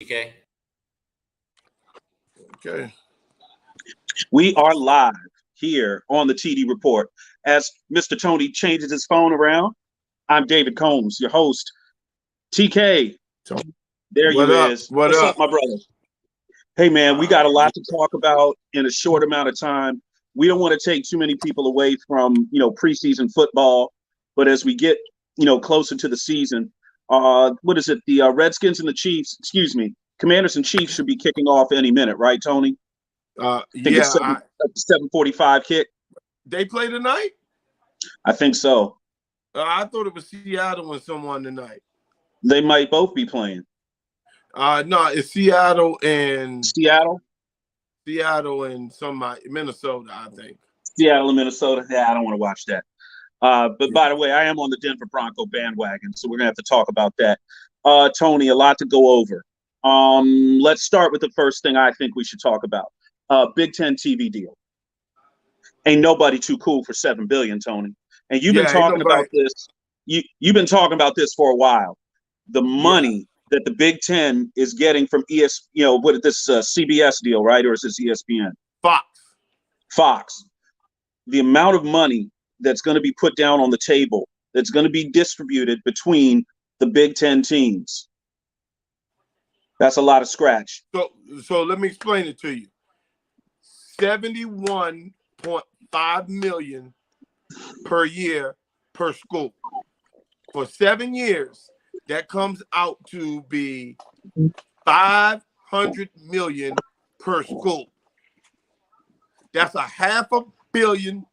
TK. Okay. We are live here on the TD Report. As Mr. Tony changes his phone around, I'm David Combs, your host. TK, there you is. What's up, my brother? Hey, man, we got a lot to talk about in a short amount of time. We don't want to take too many people away from, preseason football. But as we get, closer to the season, what is it? The Redskins and the Chiefs, Commanders and Chiefs should be kicking off any minute, right, Tony? Yeah, 7:45 kick. They play tonight? I think so. I thought it was Seattle and someone tonight. They might both be playing. No, it's Seattle and somebody Minnesota, I think. Seattle and Minnesota. Yeah, I don't want to watch that. But by the way, I am on the Denver Bronco bandwagon, so we're gonna have to talk about that. Tony, a lot to go over. Let's start with the first thing I think we should talk about. Big Ten TV deal. Ain't nobody too cool for $7 billion, Tony. And you've been talking about this. You've been talking about this for a while. The money that the Big Ten is getting from CBS deal, right? Or is this ESPN? Fox. The amount of money that's going to be put down on the table, that's going to be distributed between the Big Ten teams. That's a lot of scratch. So let me explain it to you. $71.5 million per year per school. For 7 years, that comes out to be $500 million per school. That's $500 million.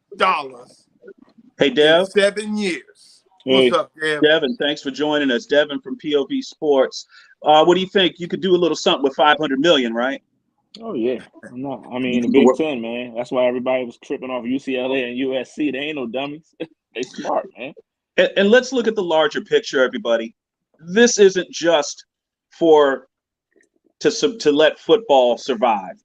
Hey, Dev. In 7 years. Hey, what's up, Dev? Devin, thanks for joining us. Devin from POV Sports. What do you think? You could do a little something with $500 million, right? Oh yeah, the Big Ten, man. That's why everybody was tripping off UCLA and USC. They ain't no dummies. They smart, man. And let's look at the larger picture, everybody. This isn't just to let football survive.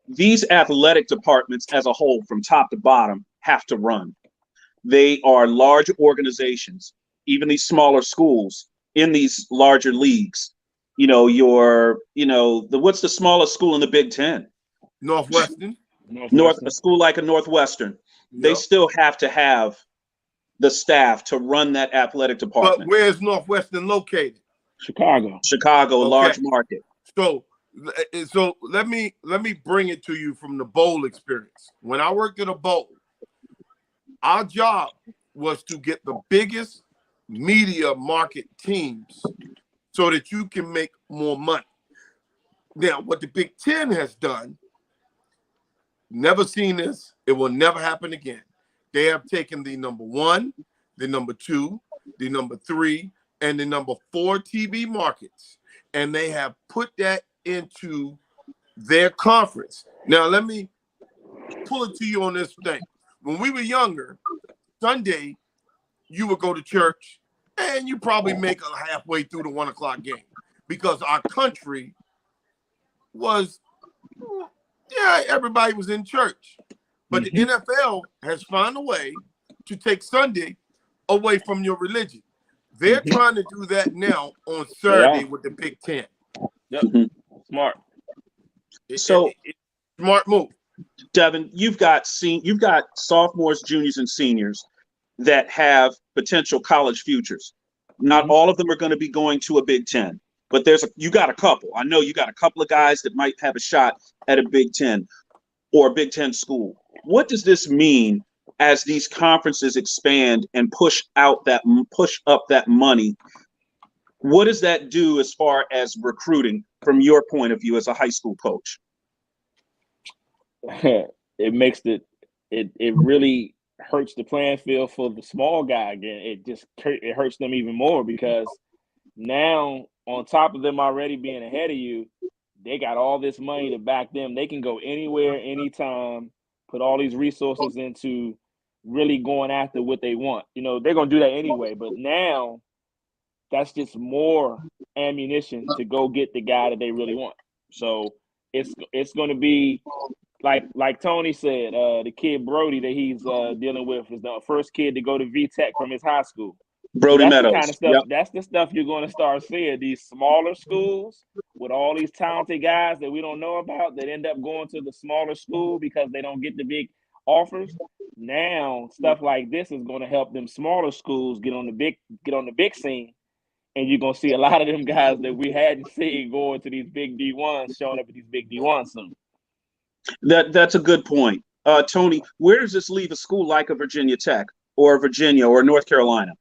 These athletic departments as a whole, from top to bottom, have to run. They are large organizations, even these smaller schools in these larger leagues. What's the smallest school in the Big Ten? Northwestern. A school like a Northwestern. Yep. They still have to have the staff to run that athletic department. But where's Northwestern located? Chicago, a large market. So let me bring it to you from the bowl experience. When I worked at a bowl, our job was to get the biggest media market teams so that you can make more money. Now, what the Big Ten has done, never seen this, it will never happen again. They have taken the number 1, the number 2, the number 3, and the number 4 TV markets, and they have put that into their conference. Now, let me pull it to you on this thing. When we were younger, Sunday, you would go to church, and you probably make it halfway through the 1 o'clock game because our country was, everybody was in church. But the NFL has found a way to take Sunday away from your religion. They're trying to do that now on Saturday with the Big Ten. Yep. Smart. Smart move. Devin, you've got sophomores, juniors, and seniors that have potential college futures. Not all of them are going to be going to a Big Ten, but you got a couple. I know you got a couple of guys that might have a shot at a Big Ten or a Big Ten school. What does this mean as these conferences expand and push up that money? What does that do as far as recruiting from your point of view as a high school coach? It makes it really hurts the playing field for the small guy again. It hurts them even more because now, on top of them already being ahead of you, they got all this money to back them. They can go anywhere, anytime, put all these resources into really going after what they want. They're going to do that anyway, but now that's just more ammunition to go get the guy that they really want. So it's going to be like Tony said, the kid Brody that he's dealing with is the first kid to go to VTech from his high school. Brody That's the Meadows. kind of stuff. Yep. That's the stuff you're going to start seeing. These smaller schools with all these talented guys that we don't know about that end up going to the smaller school because they don't get the big offers. Now, stuff like this is going to help them smaller schools get on the big scene, and you're going to see a lot of them guys that we hadn't seen going to these big D1s showing up at these big D1s soon. That's a good point. Tony, where does this leave a school like a Virginia Tech or Virginia or North Carolina?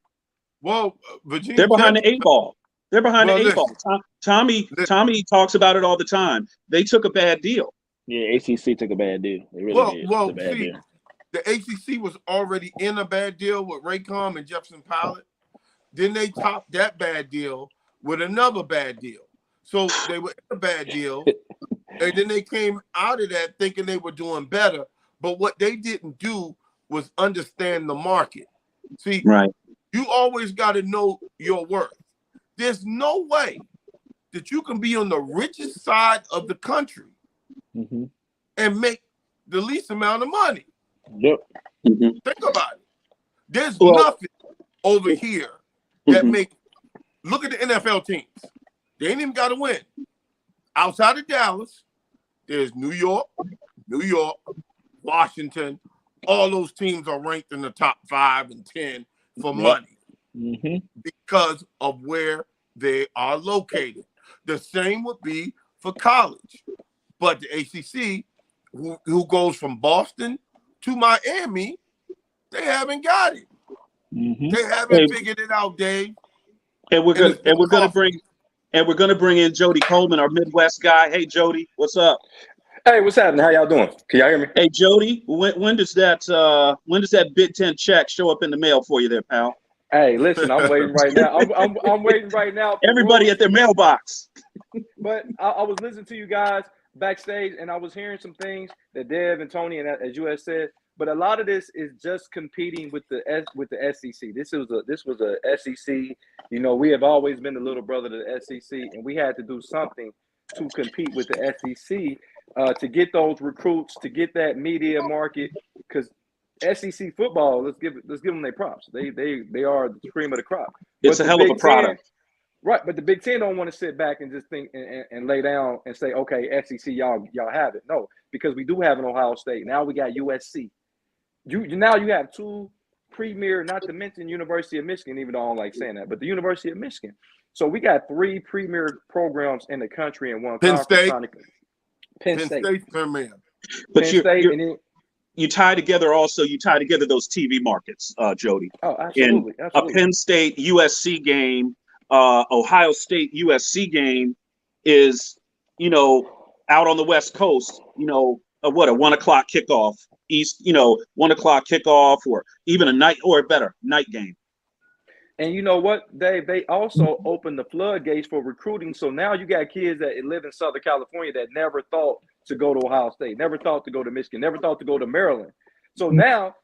Well, Virginia They're behind Tech, the 8 ball. They're behind Well, the 8 ball. Tommy talks about it all the time. They took a bad deal. Yeah, ACC took a bad deal. They really did. well, It's a bad see, deal. the ACC was already in a bad deal with Raycom and Jefferson Pilot. Then they topped that bad deal with another bad deal. So they were in a bad deal, and then they came out of that thinking they were doing better. But what they didn't do was understand the market. See, Right. you always got to know your worth. There's no way that you can be on the richest side of the country Mm-hmm. and make the least amount of money. Yep. Mm-hmm. Think about it. There's Well- nothing over here that Mhm. make. Look at the NFL teams. They ain't even got to win. Outside of Dallas, there's New York, Washington. All those teams are ranked in the top 5 and 10 for Yep. money Mm-hmm. because of where they are located. The same would be for college. But the ACC, who goes from Boston to Miami, they haven't got it. Mm-hmm. They haven't Hey. figured it out, Dave. And we're And it's gonna awesome. bring in Jody Coleman, our Midwest guy. Hey Jody, what's up? Hey, what's happening? How y'all doing? Can y'all hear me? Hey Jody, when does that Big Ten check show up in the mail for you there, pal? Hey, listen, I'm waiting right now. I'm waiting right now. for Everybody Royce. at their mailbox. But I was listening to you guys backstage, and I was hearing some things that Dev and Tony, and as you had said. But a lot of this is just competing with the SEC. This was a SEC. You know, we have always been the little brother to the SEC, and we had to do something to compete with the SEC to get those recruits, to get that media market. Because SEC football, let's give them their props. They are the cream of the crop. It's But a the hell of a Big Ten- product. Right, but the Big Ten don't want to sit back and just think and lay down and say, okay, SEC, y'all have it. No, because we do have an Ohio State. Now we got USC. Now you have two premier, not to mention University of Michigan, even though I don't like saying that, but the University of Michigan. So we got 3 premier programs in the country in one Penn conference. State. Penn State. State's premier. But Penn you State, and then you tie together those TV markets, Jody. oh, absolutely, A absolutely. Penn State USC game, Ohio State USC game is, out on the West Coast, a 1 o'clock kickoff, East, 1 o'clock kickoff, or even a night game. And you know what, Dave? They also opened the floodgates for recruiting. So now you got kids that live in Southern California that never thought to go to Ohio State, never thought to go to Michigan, never thought to go to Maryland. So now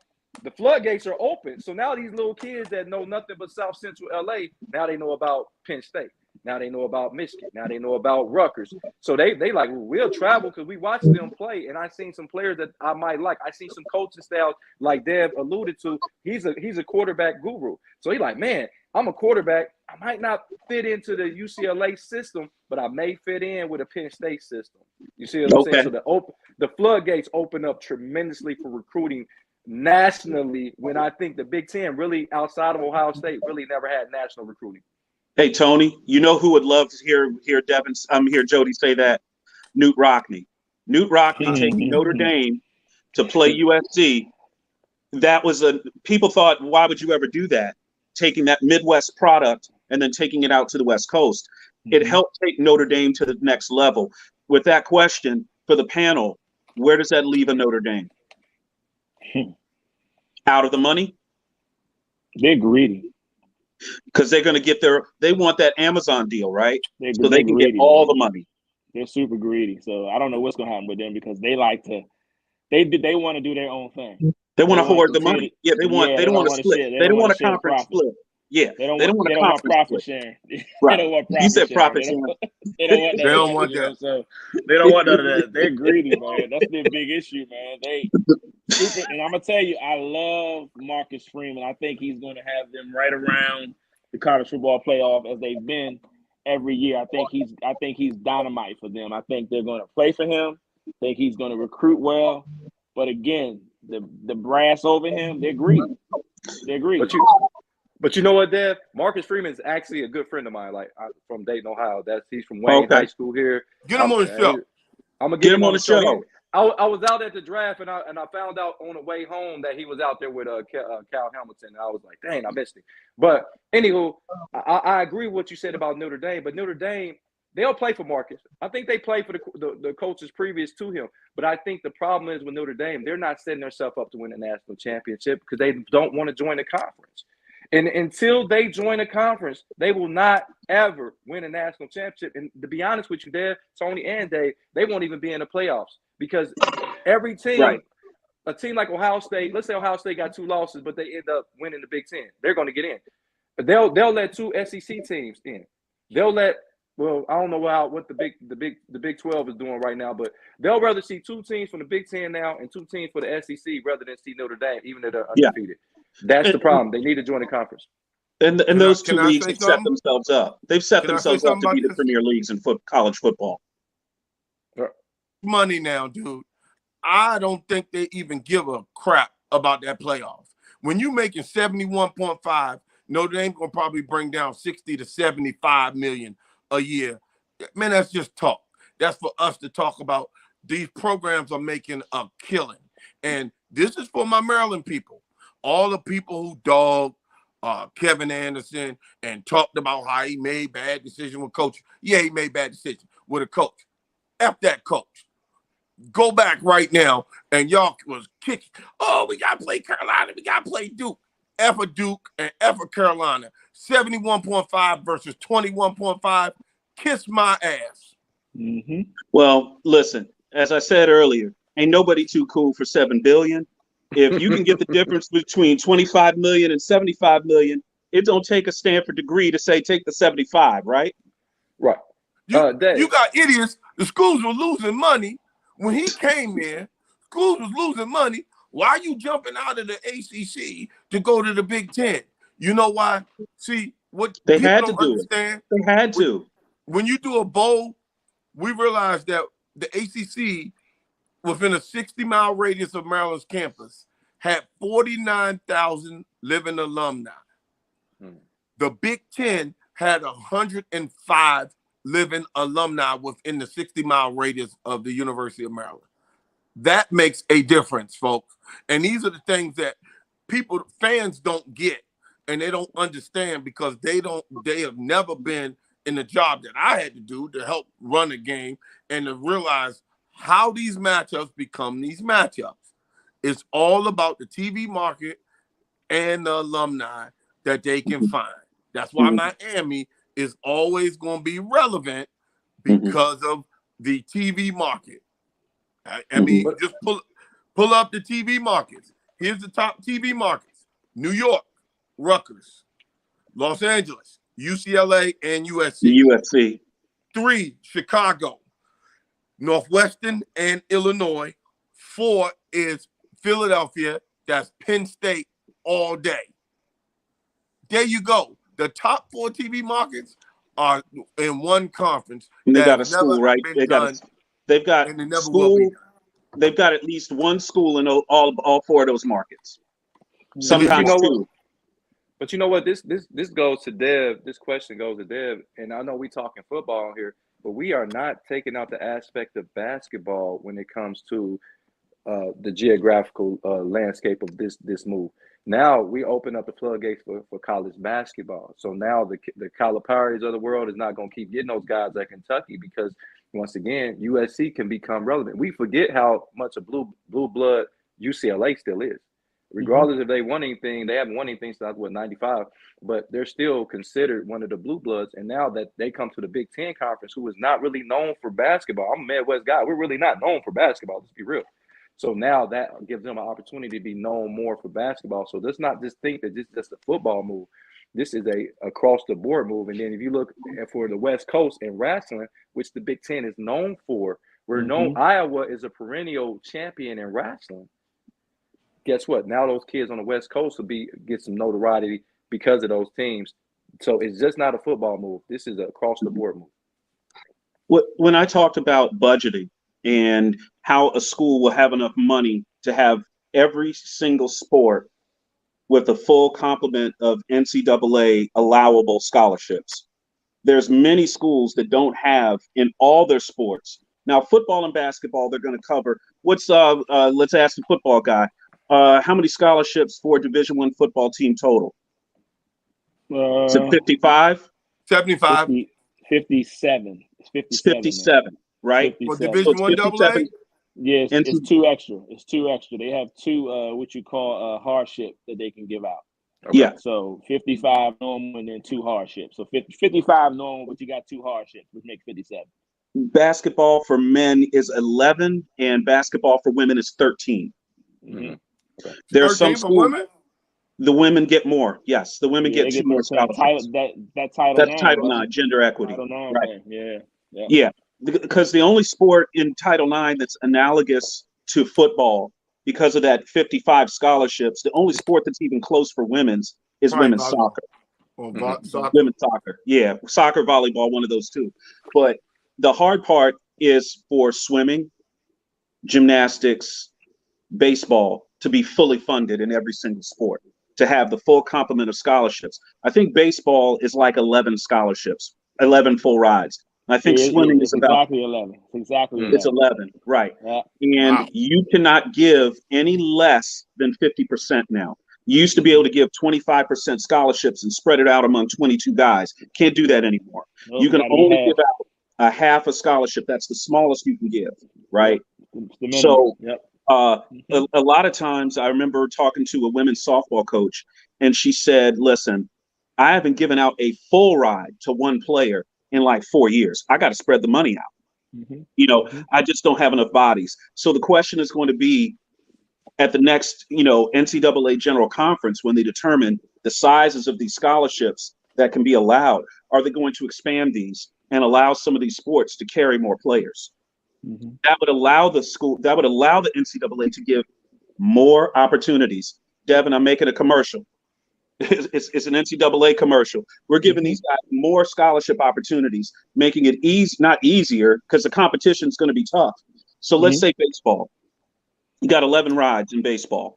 the floodgates are open. So now these little kids that know nothing but South Central LA, now they know about Penn State. Now they know about Michigan. Now they know about Rutgers. So they like, well, we'll travel because we watch them play. And I've seen some players that I might like. I seen some coaching styles like Dev alluded to. He's a quarterback guru. So he's like, man, I'm a quarterback. I might not fit into the UCLA system, but I may fit in with a Penn State system. You see what I'm saying? So the floodgates open up tremendously for recruiting nationally, when I think the Big Ten really, outside of Ohio State, really never had national recruiting. Hey Tony, who would love to hear Jody say that? Newt Rockne. Newt Rockne taking Notre Dame to play USC. That was people thought, why would you ever do that? Taking that Midwest product and then taking it out to the West Coast. It helped take Notre Dame to the next level. With that question for the panel, where does that leave a Notre Dame? Out of the money? They're greedy. Because they're going to get they want that Amazon deal, right? So they can greedy, get all man. the money. They're super greedy. So I don't know what's going to happen with them because they like to, they want to do their own thing. They want to hoard the continue money. Yeah, they don't want to split. They don't want a conference split. Yeah, they don't want profit sharing. Right. They don't want profit You said sharing. profit sharing. They don't want that. They don't want you know, that. So they don't want none of that. They're greedy, man. That's their big issue, man. And I'm gonna tell you, I love Marcus Freeman. I think he's going to have them right around the college football playoff as they've been every year. I think he's dynamite for them. I think they're going to play for him. I think he's going to recruit well. But again, the brass over him, they're greedy. They're greedy. But you know what, Dev? Marcus Freeman is actually a good friend of mine. From Dayton, Ohio. He's from Wayne High School here. Get him on the show. I'm gonna Get him on the show. I was out at the draft and I found out on the way home that he was out there with Cal Hamilton. And I was like, dang, I missed him. But anywho, I agree with what you said about Notre Dame. But Notre Dame, they'll play for Marcus. I think they play for the coaches previous to him. But I think the problem is with Notre Dame, they're not setting themselves up to win a national championship because they don't want to join the conference. And until they join a conference, they will not ever win a national championship. And to be honest with you, Dave, Tony, and Dave, they won't even be in the playoffs because every team, a team like Ohio State, let's say Ohio State got 2 losses, but they end up winning the Big Ten. They're going to get in. But they'll let 2 SEC teams in. They'll let, well, I don't know what the Big 12 is doing right now, but they'll rather see 2 teams from the Big Ten now and 2 teams for the SEC rather than see Notre Dame, even though they're undefeated. That's the problem. They need to join the conference. And those 2 leagues have set themselves up. They've set themselves up to be the premier leagues in college football. Money now, dude. I don't think they even give a crap about that playoff. When you're making 71.5, Notre Dame gonna probably bring down 60 to 75 million a year. Man, that's just talk. That's for us to talk about. These programs are making a killing. And this is for my Maryland people. All the people who dog Kevin Anderson and talked about how he made bad decisions with coach. Yeah, he made bad decisions with a coach. F that coach. Go back right now, and y'all was kicking. Oh, we got to play Carolina. We got to play Duke. F a Duke and F a Carolina. 71.5 versus 21.5. Kiss my ass. Mm-hmm. Well, listen, as I said earlier, ain't nobody too cool for $7 billion. If you can get the difference between 25 million and 75 million, it don't take a Stanford degree to say take the 75, right? Right. You got idiots. The schools were losing money when he came there. Schools was losing money. Why are you jumping out of the ACC to go to the Big Ten? You know why? See, what they people had to don't do understand. It. They had to. When you do a bowl, we realize that the ACC, within a 60-mile radius of Maryland's campus, had 49,000 living alumni. The Big Ten had 105 living alumni within the 60-mile radius of the University of Maryland. That makes a difference, folks. And these are the things that fans don't get and they don't understand because they have never been in the job that I had to do to help run a game and to realize how these matchups become these matchups. It's all about the TV market and the alumni that they can find. That's why Miami is always going to be relevant because of the TV market. I mean, just pull up the TV markets. Here's the top TV markets: New York, Rutgers, Los Angeles, UCLA, and USC. 3, Chicago, Northwestern, and Illinois. 4 is Philadelphia. That's Penn State all day. There you go. The top 4 TV markets are in one conference. And they got a school, right? They've got school. They've got at least one school in all 4 of those markets. Sometimes 2. But you know what? This goes to Dev. This question goes to Dev. And I know we talking football here, but we are not taking out the aspect of basketball when it comes to the geographical landscape of this move. Now we open up the floodgates for college basketball. So now the Calipari's of the world is not going to keep getting those guys at Kentucky because once again USC can become relevant. We forget how much a blue blood UCLA still is. Regardless if they won anything, they haven't won anything since 95, but they're still considered one of the blue bloods. And now that they come to the Big Ten Conference, who is not really known for basketball, I'm a Midwest guy. We're really not known for basketball. Let's be real. So now that gives them an opportunity to be known more for basketball. So let's not just think that this is just a football move. This is a across the board move. And then if you look for the West Coast in wrestling, which the Big Ten is known for, we're known. Iowa is a perennial champion in wrestling. guess what? Now those kids on the West Coast will get some notoriety because of those teams. So it's just not a football move. This is a across the board move. When I talked about budgeting and how a school will have enough money to have every single sport with a full complement of NCAA allowable scholarships, there's many schools that don't have in all their sports. Now, football and basketball, they're going to cover. Let's ask the football guy. How many scholarships for a Division I football team total? Is it 55? 75 57. It's 57. It's 57, right? for 57. Division So One it's Double 57. A. Yes, And it's two extra. It's two extra. They have two what you call hardship that they can give out. Okay. Yeah. So 55 normal and then two hardships. So 55 normal, but you got two hardships, which makes 57. Basketball for men is 11, and basketball for women is 13. Mm-hmm. There's some 13 for schools. women. The women get more. Yes, the women get they two more scholarships. That Title That's 9. Title right? IX, gender equity. Title 9 Right. thing. Yeah. Yeah, because the only sport in Title IX that's analogous to football, because of that 55 scholarships, the only sport that's even close for women's is Right, women's volleyball. soccer. Or Mhm. soccer. Women's soccer. Yeah, soccer, volleyball, one of those two. But the hard part is for swimming, gymnastics, baseball to be fully funded in every single sport, to have the full complement of scholarships. I think baseball is like 11 scholarships, 11 full rides. I think swimming it's is about exactly 11. It's exactly 11. it's 11, right? Yeah. And Wow. you cannot give any less than 50% now. You used to be able to give 25% scholarships and spread it out among 22 guys. Can't do that anymore. Nope, You can gotta be only half. give out a half a scholarship. That's the smallest you can give, right? It's the minimum. So Yep. a lot of times I remember talking to a women's softball coach, and she said, listen, I haven't given out a full ride to one player in like 4 years. I got to spread the money out. Mhm. I just don't have enough bodies. So the question is going to be at the next, NCAA General Conference, when they determine the sizes of these scholarships that can be allowed, are they going to expand these and allow some of these sports to carry more players? Mhm. That would allow the NCAA to give more opportunities. Devin, I'm making a commercial. It's an NCAA commercial. We're giving these guys more scholarship opportunities, making it not easier, because the competition is going to be tough. So let's say baseball. You got 11 rides in baseball,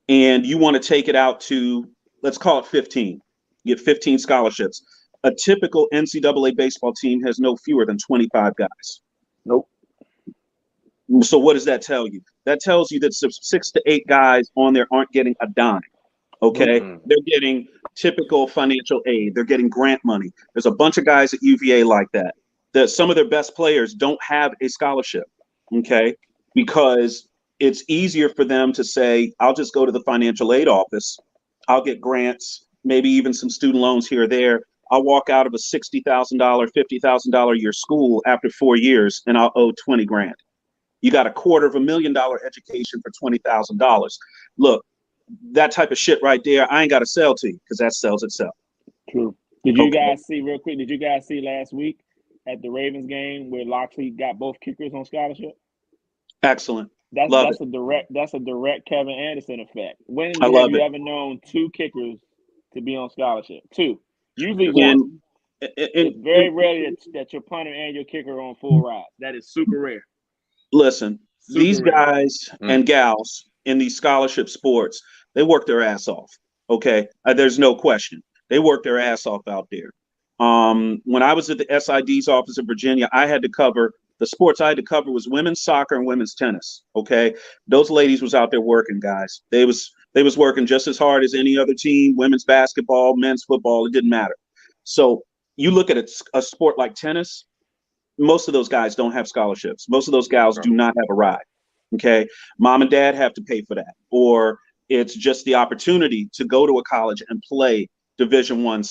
and you want to take it out to, let's call it 15. You get 15 scholarships. A typical NCAA baseball team has no fewer than 25 guys. Nope. So what does that tell you? That tells you that 6 to 8 guys on there aren't getting a dime. Okay, Mhm. They're getting typical financial aid. They're getting grant money. There's a bunch of guys at UVA like that. That some of their best players don't have a scholarship. Okay, because it's easier for them to say, I'll just go to the financial aid office. I'll get grants, maybe even some student loans here or there. I'll walk out of a $60,000, $50,000 a year school after 4 years, and I'll owe 20 grand. You got a $250,000 education for $20,000. Look, that type of shit right there, I ain't got to sell to you, because that sells itself. True. Did you Okay. guys see real quick? Did you guys see last week at the Ravens game where Locksley got both kickers on scholarship? Excellent. That's Love that's a direct Kevin Anderson effect. When I have love you it. ever known two kickers to be on scholarship? Two. Usually And, one. and, It's very rare that your punter and your kicker are on full ride. That is super rare. listen, Super these rare. guys and gals in these scholarship sports, they work their ass off. Okay, there's no question. They work their ass off out there. When I was at the SID's office in Virginia, I had to cover the sports I had to cover was women's soccer and women's tennis. Okay, those ladies was out there working, guys. They was working just as hard as any other team. Women's basketball, men's football, it didn't matter. So you look at a sport like tennis. Most of those guys don't have scholarships. Most of those gals do not have a ride. Okay, mom and dad have to pay for that, or it's just the opportunity to go to a college and play Division One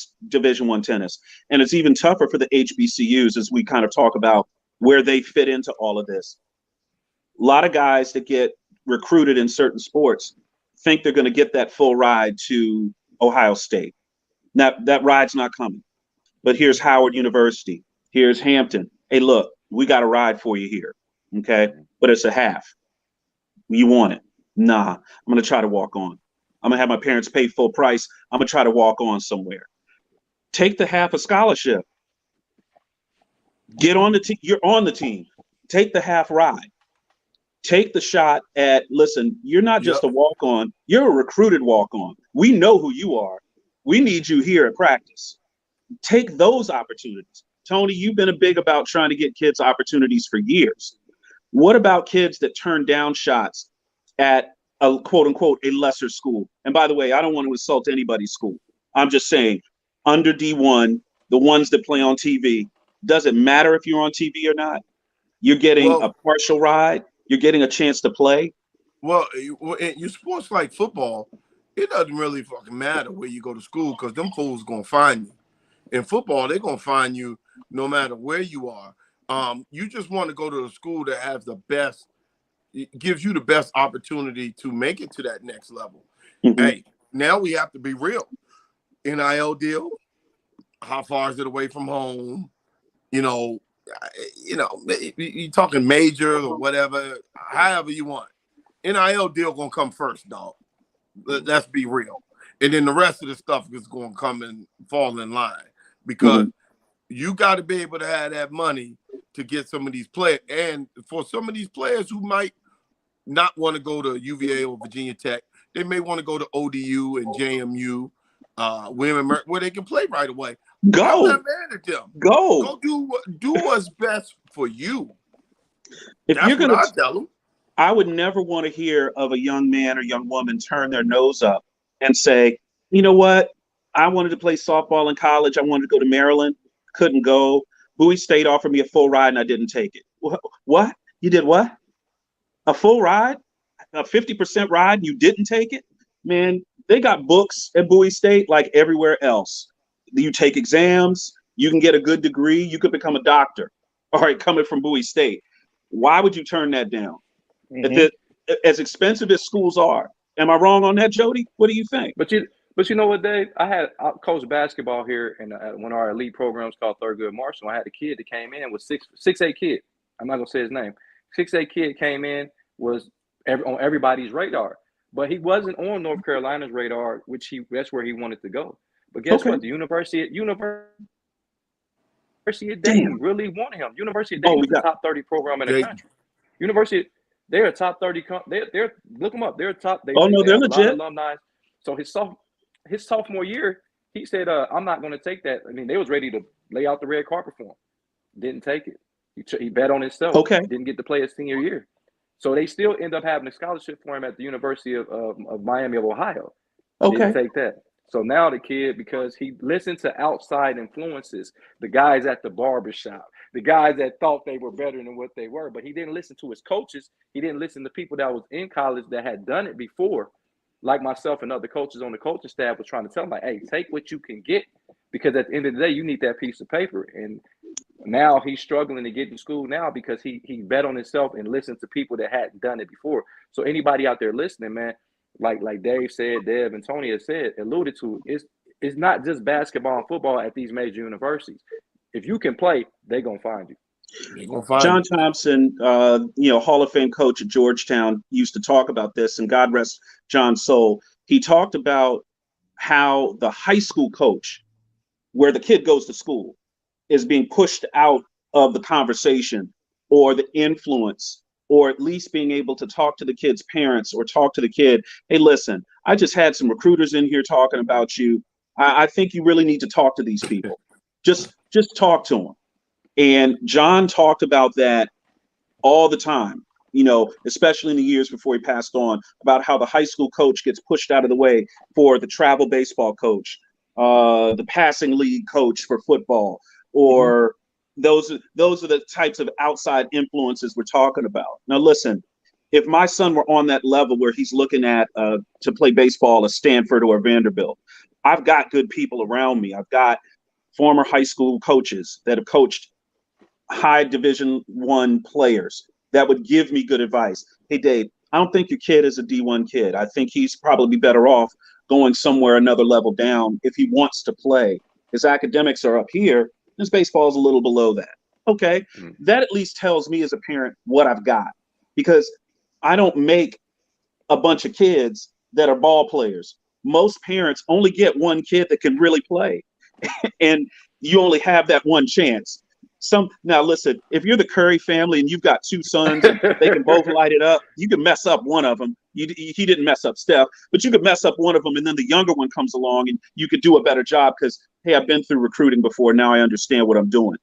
tennis. And it's even tougher for the HBCUs as we kind of talk about where they fit into all of this. A lot of guys that get recruited in certain sports think they're going to get that full ride to Ohio State. Now, that ride's not coming. But here's Howard University. Here's Hampton. Hey, look, we got a ride for you here. Okay, but it's a half. You want it. Nah, I'm going to try to walk on. I'm going to have my parents pay full price. I'm going to try to walk on somewhere. Take the half a scholarship. Get on the team. You're on the team. Take the half ride. Take the shot at, listen, you're not just a walk on, you're a recruited walk on. We know who you are. We need you here at practice. Take those opportunities. Tony, you've been big about trying to get kids opportunities for years. What about kids that turn down shots at a quote unquote a lesser school? And by the way, I don't want to insult anybody's school. I'm just saying, under D1, the ones that play on TV, doesn't matter if you're on TV or not. You're getting a partial ride. You're getting a chance to play. Well, in your sports like football, it doesn't really fucking matter where you go to school because them fools gonna find you. In football, they're gonna find you no matter where you are. You just want to go to a school that has the best, it gives you the best opportunity to make it to that next level. Mm-hmm. Hey, now we have to be real. NIL deal, how far is it away from home? You're talking major or whatever, however you want. NIL deal gonna come first, dog. Let's be real. And then the rest of the stuff is gonna come and fall in line because you got to be able to have that money to get some of these players. And for some of these players who might not want to go to UVA or Virginia Tech, they may want to go to ODU and JMU, where they can play right away. Go. I'm not mad at them. Go do what's best for you. If That's you're gonna what I tell them. I would never want to hear of a young man or young woman turn their nose up and say, you know what? I wanted to play softball in college. I wanted to go to Maryland. Couldn't go. Bowie State offered me a full ride and I didn't take it. What? You did what? A full ride? A 50% ride and you didn't take it? Man, they got books at Bowie State like everywhere else. You take exams, you can get a good degree, you could become a doctor. All right, coming from Bowie State. Why would you turn that down? Mm-hmm. As expensive as schools are. Am I wrong on that, Jody? What do you think? But you know what, Dave? I coached basketball here in one of our elite programs called Thurgood Marshall. I had a kid that came in with 6'8" kid. I'm not gonna say his name. 6'8" kid came in, was on everybody's radar, but he wasn't on North Carolina's radar, that's where he wanted to go. But guess what? The University of Dayton really wanted him. University of Dayton is the top 30 program in the country. They're a top 30. They're look them up. They're top. They're legit. Alumni. So his sophomore year, he said, "I'm not going to take that." I mean, they was ready to lay out the red carpet for him. Didn't take it. He bet on himself. Okay. Didn't get to play his senior year. So they still end up having a scholarship for him at the University of Miami of Ohio. Okay. Didn't take that. So now the kid, because he listened to outside influences, the guys at the barbershop, the guys that thought they were better than what they were, but he didn't listen to his coaches. He didn't listen to people that was in college that had done it before, like myself and other coaches on the coaching staff was trying to tell him, like, hey, take what you can get, because at the end of the day, you need that piece of paper. And now he's struggling to get to school now because he bet on himself and listened to people that hadn't done it before. So anybody out there listening, man, like Dave said, Dev and Tony has said, alluded to, it's not just basketball and football at these major universities. If you can play, they're going to find you. John Thompson, Hall of Fame coach at Georgetown, used to talk about this, and God rest John's soul. He talked about how the high school coach, where the kid goes to school, is being pushed out of the conversation or the influence, or at least being able to talk to the kid's parents or talk to the kid. Hey, listen, I just had some recruiters in here talking about you. I think you really need to talk to these people. Just talk to them. And John talked about that all the time, especially in the years before he passed on, about how the high school coach gets pushed out of the way for the travel baseball coach, the passing league coach for football, or those are the types of outside influences we're talking about. Now, listen, if my son were on that level where he's looking at to play baseball at Stanford or Vanderbilt, I've got good people around me. I've got former high school coaches that have coached high Division I players that would give me good advice. Hey, Dave, I don't think your kid is a D1 kid. I think he's probably better off going somewhere another level down if he wants to play. His academics are up here. His baseball is a little below that. Okay, that at least tells me as a parent what I've got, because I don't make a bunch of kids that are ball players. Most parents only get one kid that can really play, and you only have that one chance. Now listen, if you're the Curry family and you've got two sons and they can both light it up, you can mess up one of them. He didn't mess up Steph, but you could mess up one of them, and then the younger one comes along and you could do a better job because, hey, I've been through recruiting before. Now I understand what I'm doing.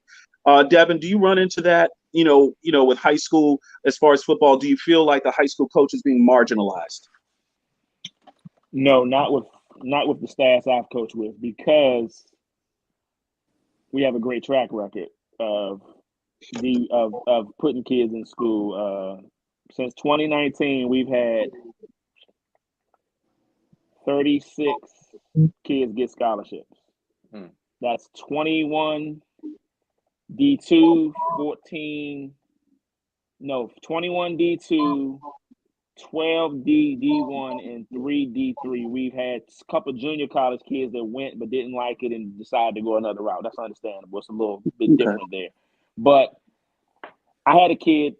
Devin, do you run into that? With high school as far as football, do you feel like the high school coach is being marginalized? No, not with the staffs I've coached with, because we have a great track record of putting kids in school. Since 2019, we've had 36 kids get scholarships. That's 21 D2, 21 D2, 12 D1, and 3 D3. We've had a couple junior college kids that went but didn't like it and decided to go another route. That's understandable. It's a little bit different there. But I had a kid,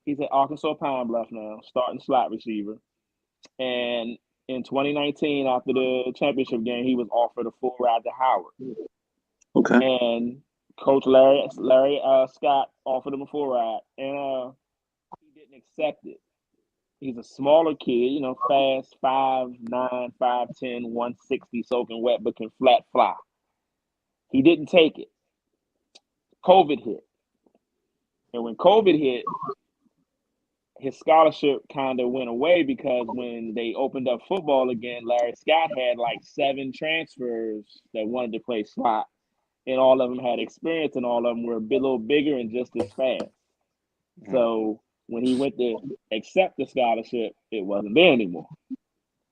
he's at Arkansas Pine Bluff now, starting slot receiver. And in 2019, after the championship game, he was offered a full ride to Howard. Okay. And Coach Larry Scott offered him a full ride, and he didn't accept it. He's a smaller kid, fast, 5'9", 5'10", 160, soaking wet, but can flat fly. He didn't take it. COVID hit. And when COVID hit, his scholarship kind of went away, because when they opened up football again, Larry Scott had like 7 transfers that wanted to play slot, and all of them had experience, and all of them were a little bigger and just as fast. So when he went to accept the scholarship, it wasn't there anymore.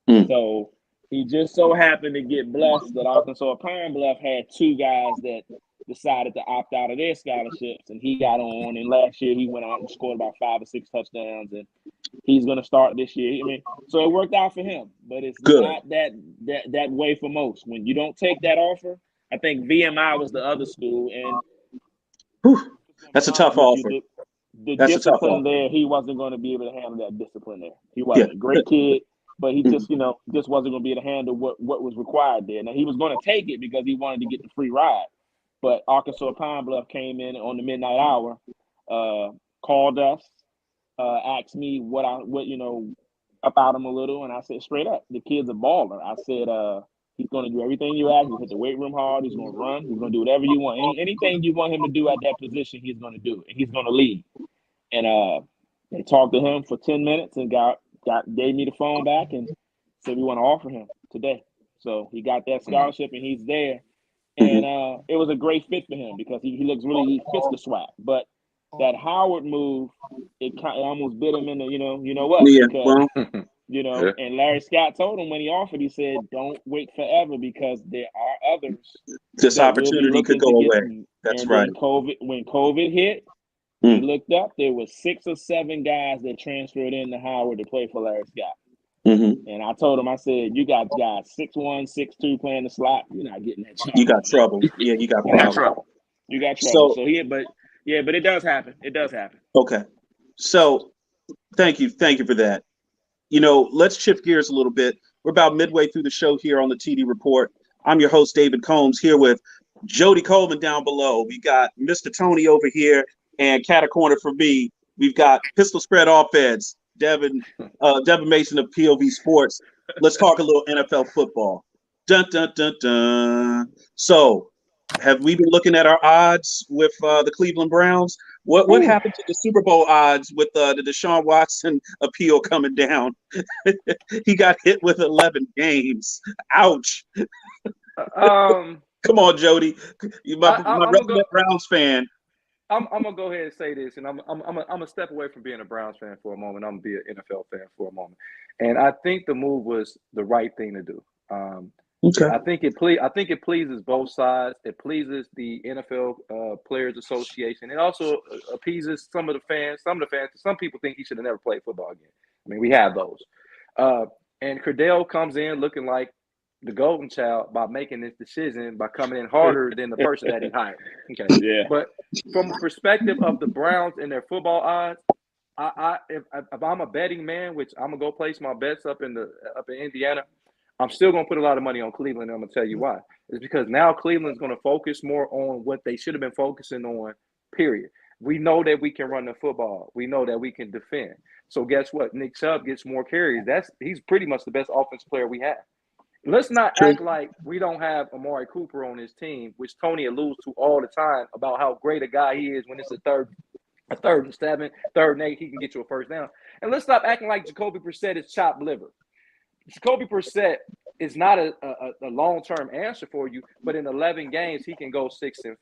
So he just so happened to get blessed that Arkansas Pine Bluff had 2 guys that decided to opt out of their scholarships, and he got on. And last year he went out and scored about 5 or 6 touchdowns, and he's going to start this year. So it worked out for him, but it's not that way for most. When you don't take that offer, I think VMI was the other school, and that's a tough offer. The discipline there, he wasn't going to be able to handle that discipline there. He wasn't a great kid, but he just wasn't going to be able to handle what was required there. Now, he was going to take it because he wanted to get the free ride, but Arkansas Pine Bluff came in on the midnight hour, called us, asked me what about him a little, and I said straight up, the kid's a baller. I said, he's going to do everything you ask. He'll hit the weight room hard. He's going to run. He's going to do whatever you want. Anything you want him to do at that position, he's going to do it. And he's going to lead. And they talked to him for 10 minutes and gave me the phone back and said we want to offer him today. So he got that scholarship and he's there. And it was a great fit for him because he fits the swag. But that Howard move, it almost bit him in the, you know what? Yeah, because, and Larry Scott told him when he offered, he said, don't wait forever because there are others. This opportunity could go away. That's right. When COVID hit, we looked up, there was 6 or 7 guys that transferred into Howard to play for Larry Scott. And I told him, I said, you got guys 6'1", 6'2" playing the slot. You're not getting that job. You got trouble. Yeah, you got trouble. You got trouble. But it does happen. It does happen. Okay. So thank you for that. Let's shift gears a little bit. We're about midway through the show here on the TD Report. I'm your host, David Combs, here with Jody Coleman down below. We got Mr. Tony over here, and cat a corner for me. We've got Pistol Spread Offense, Devin Mason of POV Sports. Let's talk a little NFL football. Dun, dun, dun, dun. So, have we been looking at our odds with the Cleveland Browns? What happened to the Super Bowl odds with the Deshaun Watson appeal coming down? He got hit with 11 games. Ouch. Come on, Jody. My resident Browns fan. I'm gonna go ahead and say this, and I'm gonna step away from being a Browns fan for a moment. I'm gonna be an NFL fan for a moment, and I think the move was the right thing to do. Okay. I think it pleases both sides. It pleases the NFL Players Association. It also appeases some of the fans. Some people think he should have never played football again. I mean, we have those. And Cardale comes in looking like the golden child by making this decision by coming in harder than the person that he hired. Okay. Yeah. But from the perspective of the Browns and their football odds, if I'm a betting man, which I'm gonna go place my bets up in Indiana, I'm still gonna put a lot of money on Cleveland. And I'm gonna tell you why. It's because now Cleveland's gonna focus more on what they should have been focusing on. Period. We know that we can run the football. We know that we can defend. So guess what? Nick Chubb gets more carries. He's pretty much the best offensive player we have. Let's not act like we don't have Amari Cooper on his team, which Tony alludes to all the time about how great a guy he is when it's a third and 7, 3rd and 8, he can get you a first down. And let's stop acting like Jacoby Brissett is chopped liver. Jacoby Brissett is not a long-term answer for you, but in 11 games, he can go 6-5.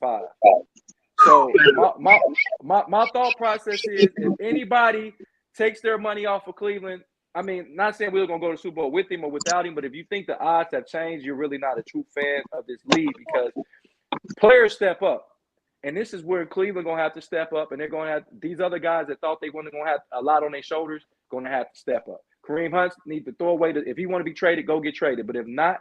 So my thought process is if anybody takes their money off of Cleveland, I mean, not saying we're going to go to the Super Bowl with him or without him, but if you think the odds have changed, you're really not a true fan of this league because players step up. And this is where Cleveland going to have to step up, and they're going to have these other guys that thought they weren't going to have a lot on their shoulders going to have to step up. Kareem Hunt needs to throw away. If he want to be traded, go get traded. But if not,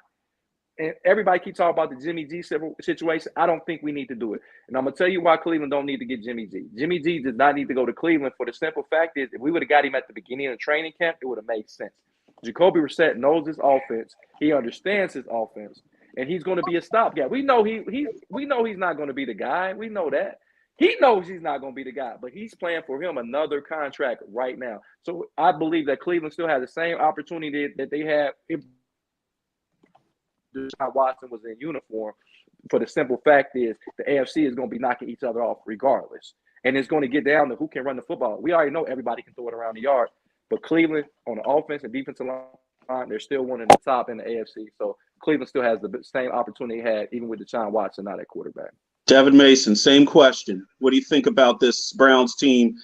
and everybody keeps talking about the Jimmy G situation, I don't think we need to do it. And I'm going to tell you why Cleveland don't need to get Jimmy G. Jimmy G does not need to go to Cleveland for the simple fact is if we would have got him at the beginning of training camp, it would have made sense. Jacoby Brissett knows his offense. He understands his offense. And he's going to be a stopgap. We know he's not going to be the guy. We know that. He knows he's not going to be the guy, but he's playing for him another contract right now. So I believe that Cleveland still has the same opportunity that they had if Deshaun Watson was in uniform. For the simple fact is the AFC is going to be knocking each other off regardless. And it's going to get down to who can run the football. We already know everybody can throw it around the yard, but Cleveland on the offense and defensive line, they're still one of the top in the AFC. So Cleveland still has the same opportunity they had even with Deshaun Watson not at quarterback. Devin Mason, same question. What do you think about this Browns team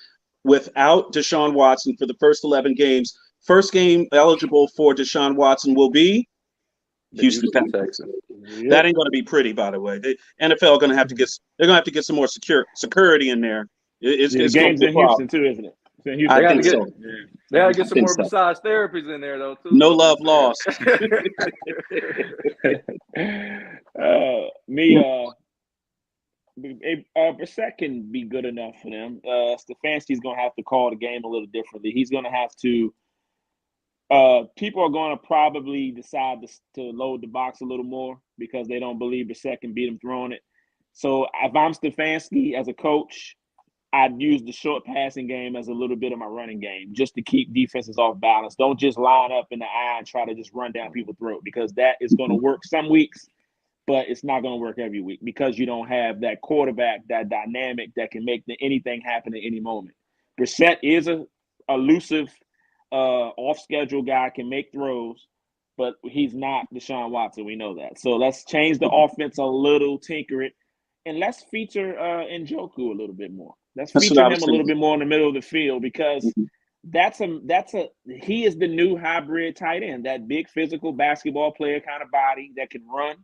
without Deshaun Watson for the first 11 games? First game eligible for Deshaun Watson will be Houston Texans. Yep. That ain't going to be pretty, by the way. The NFL going to have to get some more security in there. It's games in Houston too, isn't it? They got to get some more massage therapies in there though too. No love lost. Brissett can be good enough for them. Stefanski's going to have to call the game a little differently. He's going to have to. People are going to probably decide to load the box a little more because they don't believe Brissett can beat him throwing it. So if I'm Stefanski as a coach, I'd use the short passing game as a little bit of my running game just to keep defenses off balance. Don't just line up in the eye and try to just run down people's throat because that is going to work some weeks, but it's not going to work every week because you don't have that quarterback, that dynamic that can make anything happen at any moment. Brissett is a elusive, off-schedule guy, can make throws, but he's not Deshaun Watson. We know that. So let's change the offense a little, tinker it, and let's feature Njoku a little bit more. Let's feature him a little bit more in the middle of the field because he is the new hybrid tight end, that big physical basketball player kind of body that can run,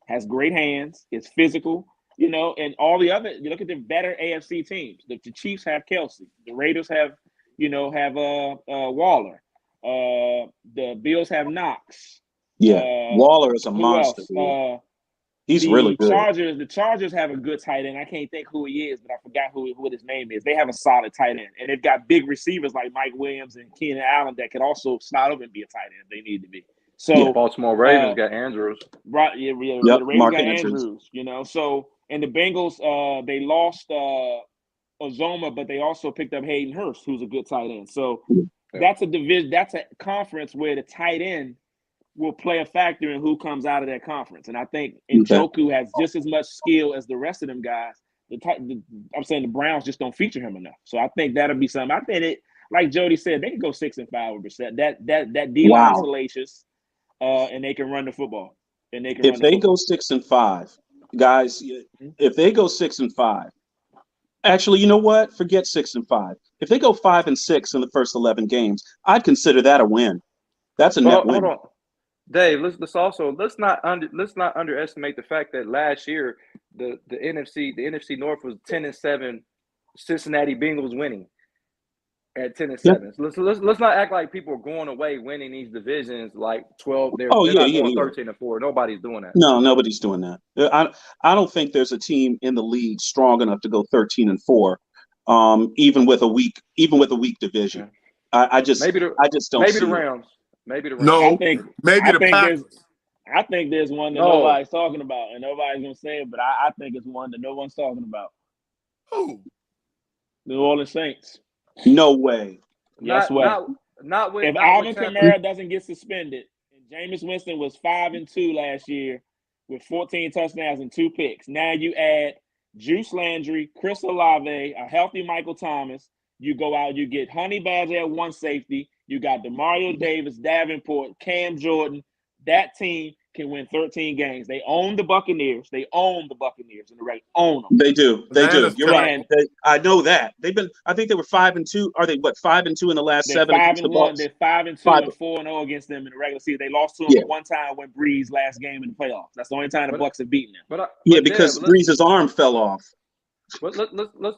has great hands, is physical, and all the other, you look at the better AFC teams. The Chiefs have Kelsey. The Raiders have Waller. The Bills have Knox. Yeah, Waller is a monster. He's really good. The Chargers have a good tight end. I can't think who he is, but I forgot what his name is. They have a solid tight end, and they've got big receivers like Mike Williams and Keenan Allen that can also slide over and be a tight end if they need to be. So Baltimore Ravens got Andrews. Right? Yeah. Yep, The Ravens Mark got Andrews. So and the Bengals, they lost Ozoma, but they also picked up Hayden Hurst, who's a good tight end. So that's a division. That's a conference where the tight end will play a factor in who comes out of that conference. And I think Njoku has just as much skill as the rest of them guys. I'm saying the Browns just don't feature him enough. So I think that'll be something. I think like Jody said, they can go 6-5 with Brissett. That D-line salacious, and they can run the football. And they can. If they go 6-5, guys, if they go 6-5. Actually, you know what? Forget 6-5. If they go 5-6 in the first 11 games, I'd consider that a win. That's a net win. Hold on. Dave, let's not underestimate the fact that last year the NFC North was 10-7, Cincinnati Bengals winning at 10-7. Yep. Let's not act like people are going away winning these divisions like 12. They're not going 13-4. Nobody's doing that. No, nobody's doing that. I don't think there's a team in the league strong enough to go 13-4. Even with a weak division. I just Maybe the don't maybe see the it. Rams. Maybe the Rams. No, I think maybe I the think there's Packers. I think there's one that No. nobody's talking about, and nobody's gonna say it, but I think it's one that no one's talking about. Who? New Orleans Saints. No way. Yes, Not way. not with If not Alvin with Tampa. Kamara doesn't get suspended, and Jameis Winston was 5-2 last year with 14 touchdowns and 2 picks. Now you add Juice Landry, Chris Olave, a healthy Michael Thomas. You go out, you get Honey Badger at one safety. You got DeMario Davis, Davenport, Cam Jordan. That team can win 13 games. They own the Buccaneers. They own the Buccaneers in the regular. Own them. They do. They do. Bananas You're right. can. I know that. I think they were 5-2. Are they 5-2 in the last They're 7 against the 5-1. Bucks? They're 5-2 Five. and 4-0 against them in the regular season. They lost to them Yeah. one time when Breeze last game in the playoffs. That's the only time the But- Bucks have beaten them. But Because Dev, Breeze's arm fell off. let's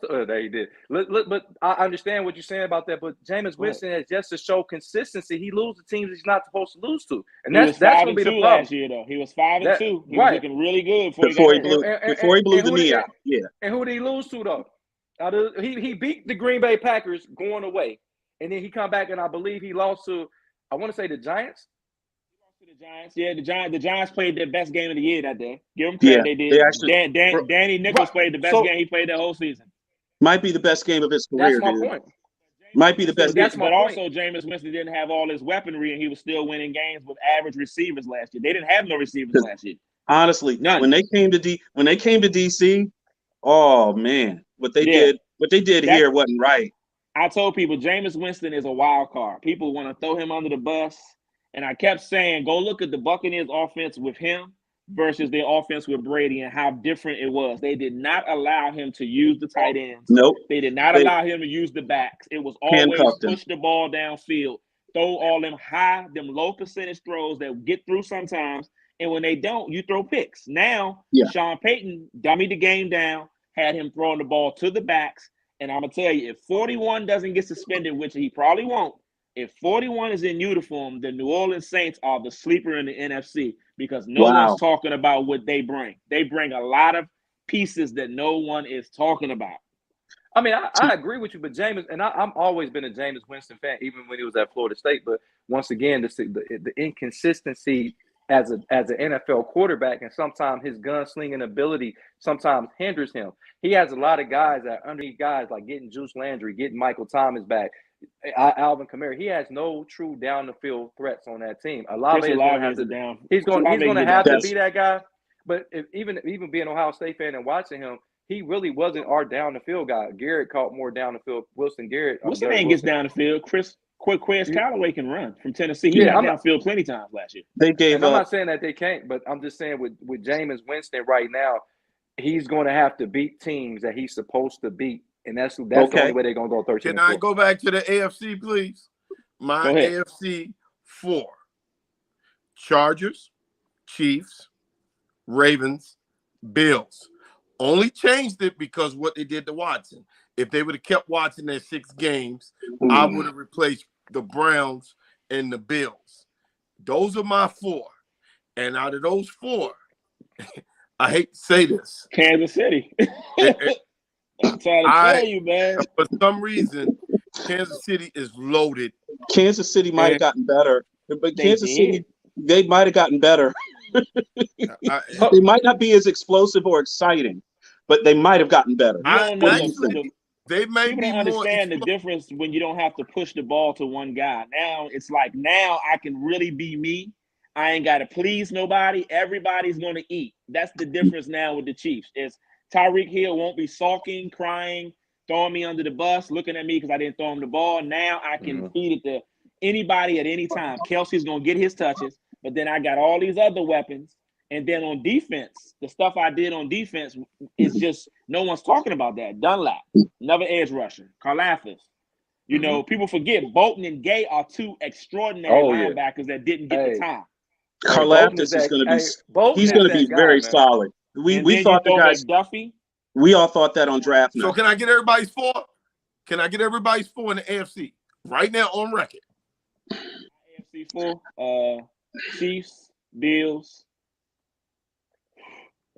there you did. But I understand what you're saying about that. But Jameis Winston has just to show consistency. He loses teams he's not supposed to lose to, and He was that's going to be the 5-2 problem. last year, though. He was 5-2. That- He was right. looking really good before Before he got hurt. blew And the who knee did- out. Yeah. And who did he lose to though? He beat the Green Bay Packers going away, and then he come back and I believe he lost to I want to say the Giants. The Giants, yeah, the Giants played their best game of the year that day. Give them credit, Yeah, they did. they actually- Danny Nichols Right. played the best So- game he played the whole season. Might be the best game of his career, That's my dude. point. Might be the best game. That's my But point. also, Jameis Winston didn't have all his weaponry, and he was still winning games with average receivers last year. They didn't have no receivers last year. Honestly, None. when they came to DC, oh man, what they Yeah. did That- here wasn't right. I told people Jameis Winston is a wild card. People want to throw him under the bus. And I kept saying, go look at the Buccaneers offense with him versus their offense with Brady and how different it was. They did not allow him to use the tight ends. Nope. They did not They- allow him to use the backs. It was always Handcuffed him. push the ball downfield, throw all them low percentage throws that get through sometimes. And when they don't, you throw picks. Now, Yeah. Sean Payton dummied the game down, had him throwing the ball to the backs. And I'm going to tell you, if 41 doesn't get suspended, which he probably won't, if 41 is in uniform, the New Orleans Saints are the sleeper in the NFC because no Wow. one's talking about what they bring. They bring a lot of pieces that no one is talking about. I mean, I agree with you, but Jameis, and I'm always been a Jameis Winston fan, even when he was at Florida State. But once again, the inconsistency as an NFL quarterback, and sometimes his gunslinging ability sometimes hinders him. He has a lot of guys that underneath guys like getting Juice Landry, getting Michael Thomas back, Alvin Kamara. He has no true down the field threats on that team. Olave Chris is going to Olave have is to. a down. He's going to have to Yes. be that guy. But even being an Ohio State fan and watching him, he really wasn't our down the field guy. Garrett caught more down the field. Wilson Garrett. Wilson Garrett ain't gets Wilson. down the field. Chris Yeah. Callaway can run from Tennessee. He Yeah, got I'm not- downfield plenty times last year. They gave And I'm up. not saying that they can't, but I'm just saying with Jameis Winston right now, he's going to have to beat teams that he's supposed to beat, and that's the Okay. only way they're going to go 13. Can I go back to the AFC, please? My Go ahead. AFC 4. Chargers, Chiefs, Ravens, Bills. Only changed it because what they did to Watson. If they would have kept Watson at 6 games, I would have replaced the Browns and the Bills. Those are my 4. And out of those 4, I hate to say this. Kansas City. I'm trying to tell you, man. For some reason, Kansas City is loaded. Kansas City might have gotten better, but They Kansas did. City, they might have gotten better. They might not be as explosive or exciting, but they might have gotten better. You don't know Actually, they may people be don't more. understand the difference when you don't have to push the ball to one guy. Now it's like now I can really be me. I ain't got to please nobody. Everybody's going to eat. That's the difference now with the Chiefs. Is Tyreek Hill won't be sulking, crying, throwing me under the bus, looking at me because I didn't throw him the ball. Now I can feed it to anybody at any time. Kelsey's going to get his touches, but then I got all these other weapons. And then on defense, the stuff I did on defense is just no one's talking about that. Dunlap, another edge rusher. Karlaftis. You know, people forget Bolton and Gay are 2 extraordinary linebackers that didn't get the time. Karlaftis is going to be. He's going to be very solid. We thought the guys. McDuffie. We all thought that on draft night. So can I get everybody's 4? Can I get everybody's 4 in the AFC right now on record? AFC 4. Chiefs, Bills.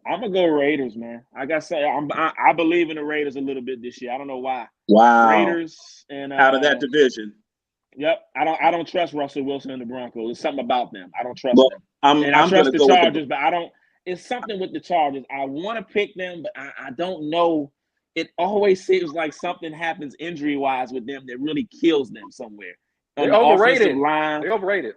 I'm gonna go Raiders, man. I gotta say, I believe in the Raiders a little bit this year. I don't know why. Wow. Raiders, and Out of that division. Yep, I don't trust Russell Wilson and the Broncos. There's something about them. I don't trust Well, them. I'm I trust the go Chargers, but I don't. It's something with the Chargers. I want to pick them, but I don't know. It always seems like something happens injury-wise with them that really kills them somewhere. On They're the overrated. offensive line, They're overrated.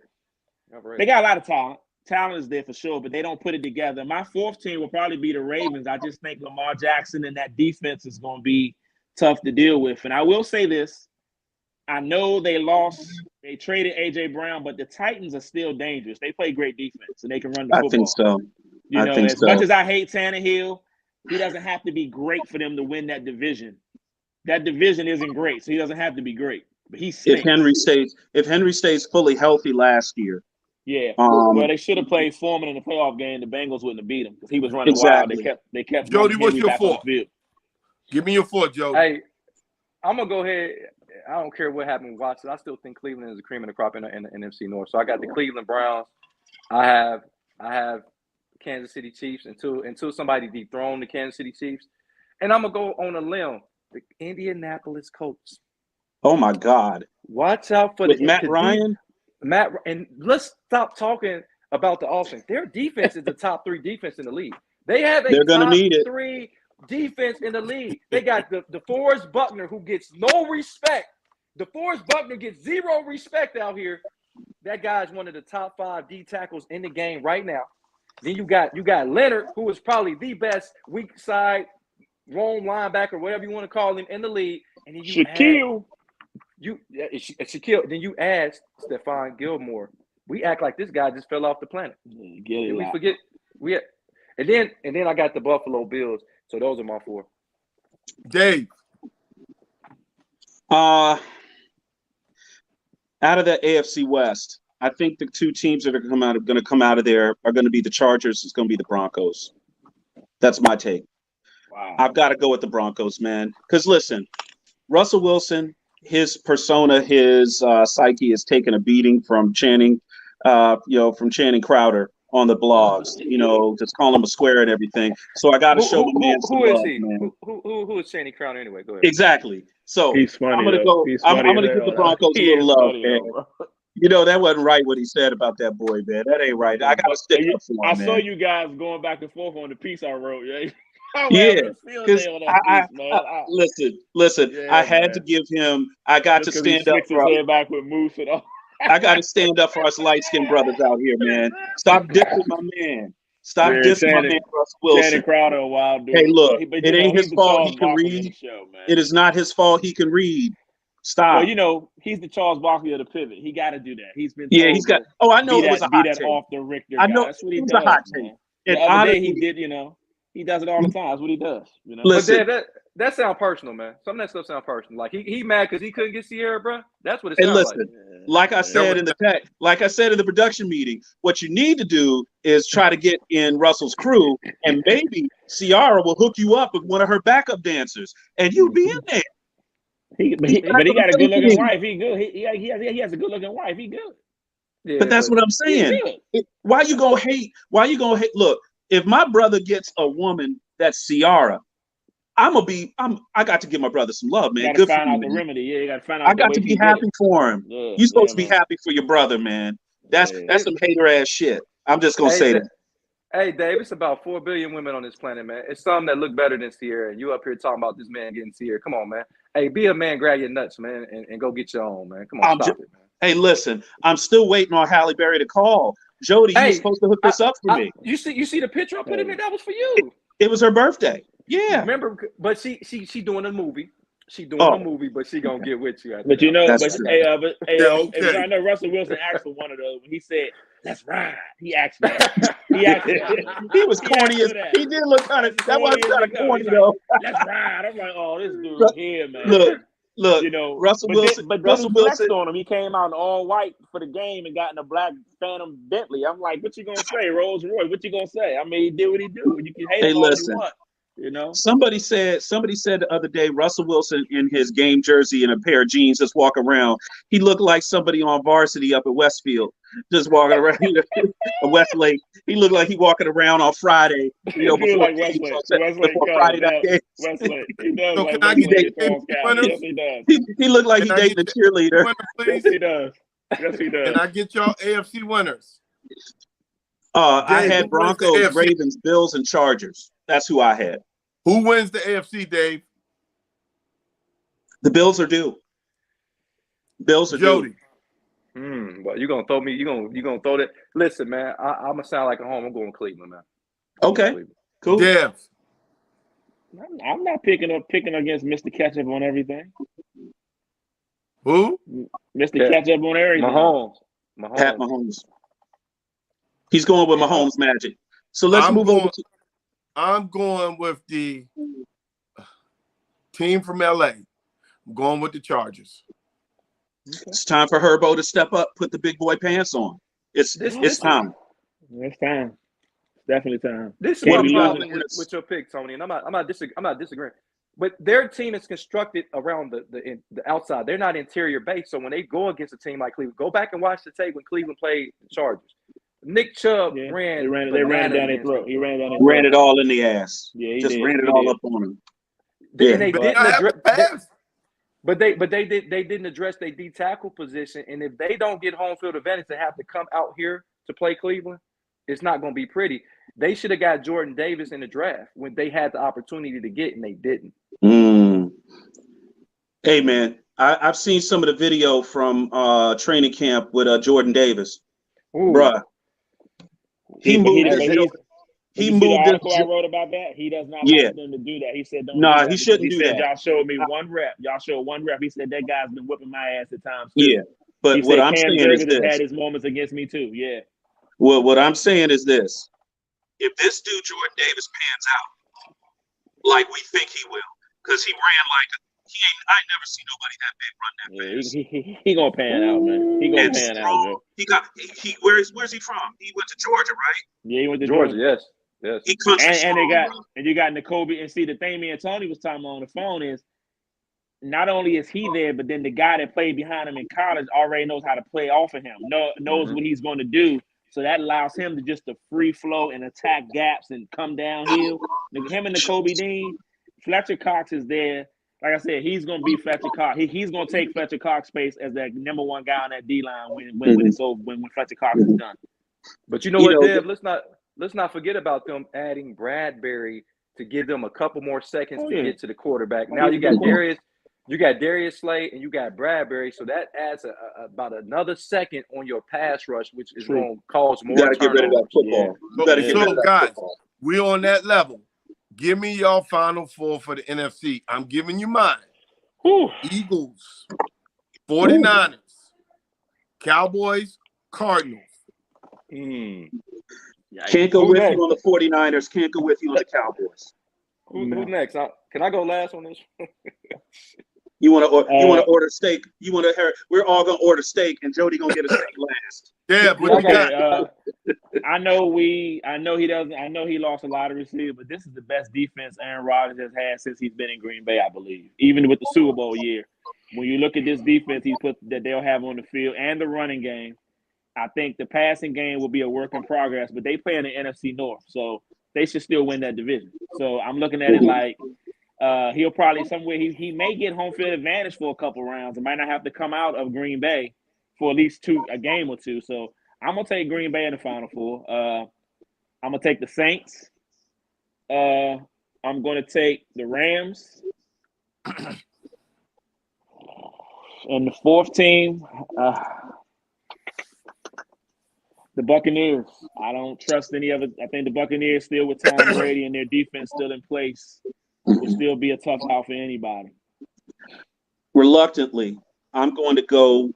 they got a lot of talent. Talent is there for sure, but they don't put it together. My fourth team will probably be the Ravens. I just think Lamar Jackson and that defense is going to be tough to deal with. And I will say this. I know they traded A.J. Brown, but the Titans are still dangerous. They play great defense, and they can run the football. I think so. You know, as much as I hate Tannehill, he doesn't have to be great for them to win that division. That division isn't great, so he doesn't have to be great. But he stinks. If Henry stays fully healthy last year. Yeah. Well, they should have played Foreman in the playoff game. The Bengals wouldn't have beat him because he was running wild. They kept Jody, what's Henry your back on fourth? the field. Give me your fourth, Jody. Hey, I'm gonna go ahead. I don't care what happened with Watson. I still think Cleveland is a cream of the crop in the NFC North. So I got the Cleveland Browns. I have Kansas City Chiefs until somebody dethroned the Kansas City Chiefs. And I'm gonna go on a limb. The Indianapolis Colts. Oh my God! Watch out for with Matt Ryan. And let's stop talking about the offense. Their defense is the top 3 defense in the league. They have a top 3 defense in the league. They got the DeForest Buckner, who gets no respect. DeForest Buckner gets 0 respect out here. That guy's one of the top 5 D tackles in the game right now. Then you got Leonard, who is probably the best weak side roam linebacker, whatever you want to call him, in the league. And then Shaquille. Shaquille. Then you add Stephon Gilmore. We act like this guy just fell off the planet. We forget. And then I got the Buffalo Bills. So those are my 4. Dave. Out of the AFC West, I think the 2 teams that are going to come out of there are going to be the Chargers. It's going to be the Broncos. That's my take. Wow. I've got to go with the Broncos, man. Because listen, Russell Wilson, his persona, his psyche is taking a beating from Channing Crowder on the blogs. Just call him a square and everything. So I got to show the man some love, man. Who is Channing Crowder anyway? Go ahead. Exactly. So he's funny, I'm gonna go. I'm gonna give the Broncos a little love, man. That wasn't right what he said about that boy, man. That ain't right. I gotta stick up for him, I man. saw you guys going back and forth on the piece I wrote. Yeah, because listen. Yeah, I had to give him. I got to stand up for his head back with Moose and all. I got to stand up for us light-skinned brothers out here, man. Stop dissing my man. Stop dissing my man, Russell Wilson. Channing Crowder, a wild dude. Hey, look, it ain't his fault he can read. It is not his fault he can read. Stop. Well, he's the Charles Barkley of the pivot. He got to do that. He's been he's got. Oh, I know it was a hot take. Off the Richter. I know that's what he it was does, a hot take. The other day he did. He does it all the time. That's what he does. Listen, but that sounds personal, man. Some of that stuff sounds personal. Like he mad because he couldn't get Sierra, bro. That's what it sounds like. Like I said in the production meeting, what you need to do is try to get in Russell's crew, and maybe Ciara will hook you up with one of her backup dancers, and you'll be in there. But he got a good looking wife. He good. He has a good looking wife. He good. Yeah, but that's what I'm saying. Why you gonna hate? Look, if my brother gets a woman that's Ciara, I got to give my brother some love, man. You Good find for out you, the man. remedy. Yeah, you got to find out. I got to be happy for him. Yeah, You're supposed to be happy for your brother, man. That's some hater ass shit. I'm just gonna say that. Hey, Dave, it's about 4 billion women on this planet, man. It's some that look better than Sierra, and you up here talking about this man getting Sierra. Come on, man. Hey, be a man, grab your nuts, man, and go get your own, man. Come on, stop it, man. Hey, listen, I'm still waiting on Halle Berry to call. Jody, you were supposed to hook this up for me. You see the picture I put in there? That was for you. It was her birthday. Yeah. Remember, but she doing a movie. She doing a movie, but she gonna get with you. But I know Russell Wilson asked for one of those. He said, "Let's ride." He asked that. He was corny as he did look kind of. That was kind of corny though. Let's ride. I'm like, oh, this dude here, man. Look, Russell Wilson. But Russell Wilson on him. He came out in all white for the game and got in a black Phantom Bentley. I'm like, what you gonna say, Rolls Royce? What you gonna say? I mean, he did what he do. You can hate him all you want. You know, Somebody said the other day, Russell Wilson in his game jersey and a pair of jeans just walking around. He looked like somebody on varsity up at Westfield, just walking around Westlake. He looked like he walking around on Friday, before, like Westlake. before Friday night games. Westlake. He does So like can I get Westlake. the AFC winners? Yes, he does. He looked like he Can I dating a get cheerleader. Winner, Yes, please? he does. Yes, he does. Can I get y'all AFC winners? I Dave, had who wins the Broncos, AFC? Ravens, Bills, and Chargers. That's who I had. Who wins the AFC, Dave? The Bills are due. Bills are Jody. due. But you gonna throw me? You gonna throw that? Listen, man. I'm gonna sound like a home. I'm going Cleveland, man. Okay, cool. Dev. I'm not picking against Mr. Ketchup on everything. Who? Mr. Yeah. Ketchup on everything. Mahomes. Pat Mahomes. He's going with Mahomes magic. So let's move over to. I'm going with the team from LA. I'm going with the Chargers. It's time for Herbo to step up, put the big boy pants on. It's time. It's time. It's definitely time. This is Can't my be problem losing. with your pick, Tony, and I'm not disagreeing. But their team is constructed around the outside. They're not interior based. So when they go against a team like Cleveland, go back and watch the tape when Cleveland played the Chargers. Nick Chubb Yeah. ran. They ran down their throat. He ran down their Ran throat. it all in the ass. Yeah, he Just did. ran it He all did. up on him. And they But didn't I have a address. pass. But they didn't address their D tackle position, and if they don't get home field advantage, they have to come out here to play Cleveland. It's not going to be pretty. They should have got Jordan Davis in the draft when they had the opportunity to get, and they didn't. Hey man, I've seen some of the video from training camp with Jordan Davis. Ooh. Bruh, he moved. He moved. the article I wrote about that. He does not want them to do that. He said, "Don't." Nah, do that he shouldn't because do said, that. Y'all showed me one rep. Y'all showed one rep. He said that guy's been whipping my ass at times too. Yeah, but He what said I'm Cam saying is Jurgens has this. had his moments against me too. Yeah. Well, what I'm saying is this: if this dude Jordan Davis pans out like we think he will, because he ran like I ain't never seen nobody that big run that fast. He gonna pan out, man. He gonna And pan strong. out, bro. Where's he from? He went to Georgia, right? Yeah, he went to Georgia, yes. He country and strong, bro. you got N'Kobe. And see, the thing me and Tony was talking about on the phone is not only is he there, but then the guy that played behind him in college already knows how to play off of him. Knows what he's going to do. So that allows him to just to free flow and attack gaps and come downhill. Him and N'Kobe Dean, Fletcher Cox is there. Like I said, he's going to be Fletcher Cox. He's going to take Fletcher Cox space as that number one guy on that D line when it's over, when Fletcher Cox is done. But you know what, Dev? Let's not forget about them adding Bradbury to give them a couple more seconds to get to the quarterback. Now you got Darius Slay and you got Bradbury, so that adds about another second on your pass rush, which is going to cause more turnovers. Get rid of that football. So guys, we on that level. Give me y'all final four for the NFC. I'm giving you mine. Whew. Eagles, 49ers, Cowboys, Cardinals. Can't go with you on the 49ers. Can't go with you on the Cowboys. Who's next? Can I go last on this? You want to order steak? We're all gonna order steak, and Jody gonna get a steak last. Yeah, but you got. I know he doesn't. I know he lost a lot of receivers, but this is the best defense Aaron Rodgers has had since he's been in Green Bay, I believe. Even with the Super Bowl year, when you look at this defense he's put that they'll have on the field and the running game, I think the passing game will be a work in progress. But they play in the NFC North, so they should still win that division. So I'm looking at it like he'll probably somewhere he may get home field advantage for a couple rounds. It might not have to come out of Green Bay for at least a game or two. So I'm gonna take Green Bay in the Final Four. I'm gonna take the Saints. I'm gonna take the Rams. And the fourth team, the Buccaneers. I don't trust any of it. I think the Buccaneers still with Tom Brady and their defense still in place will still be a tough out for anybody. Reluctantly, I'm going to go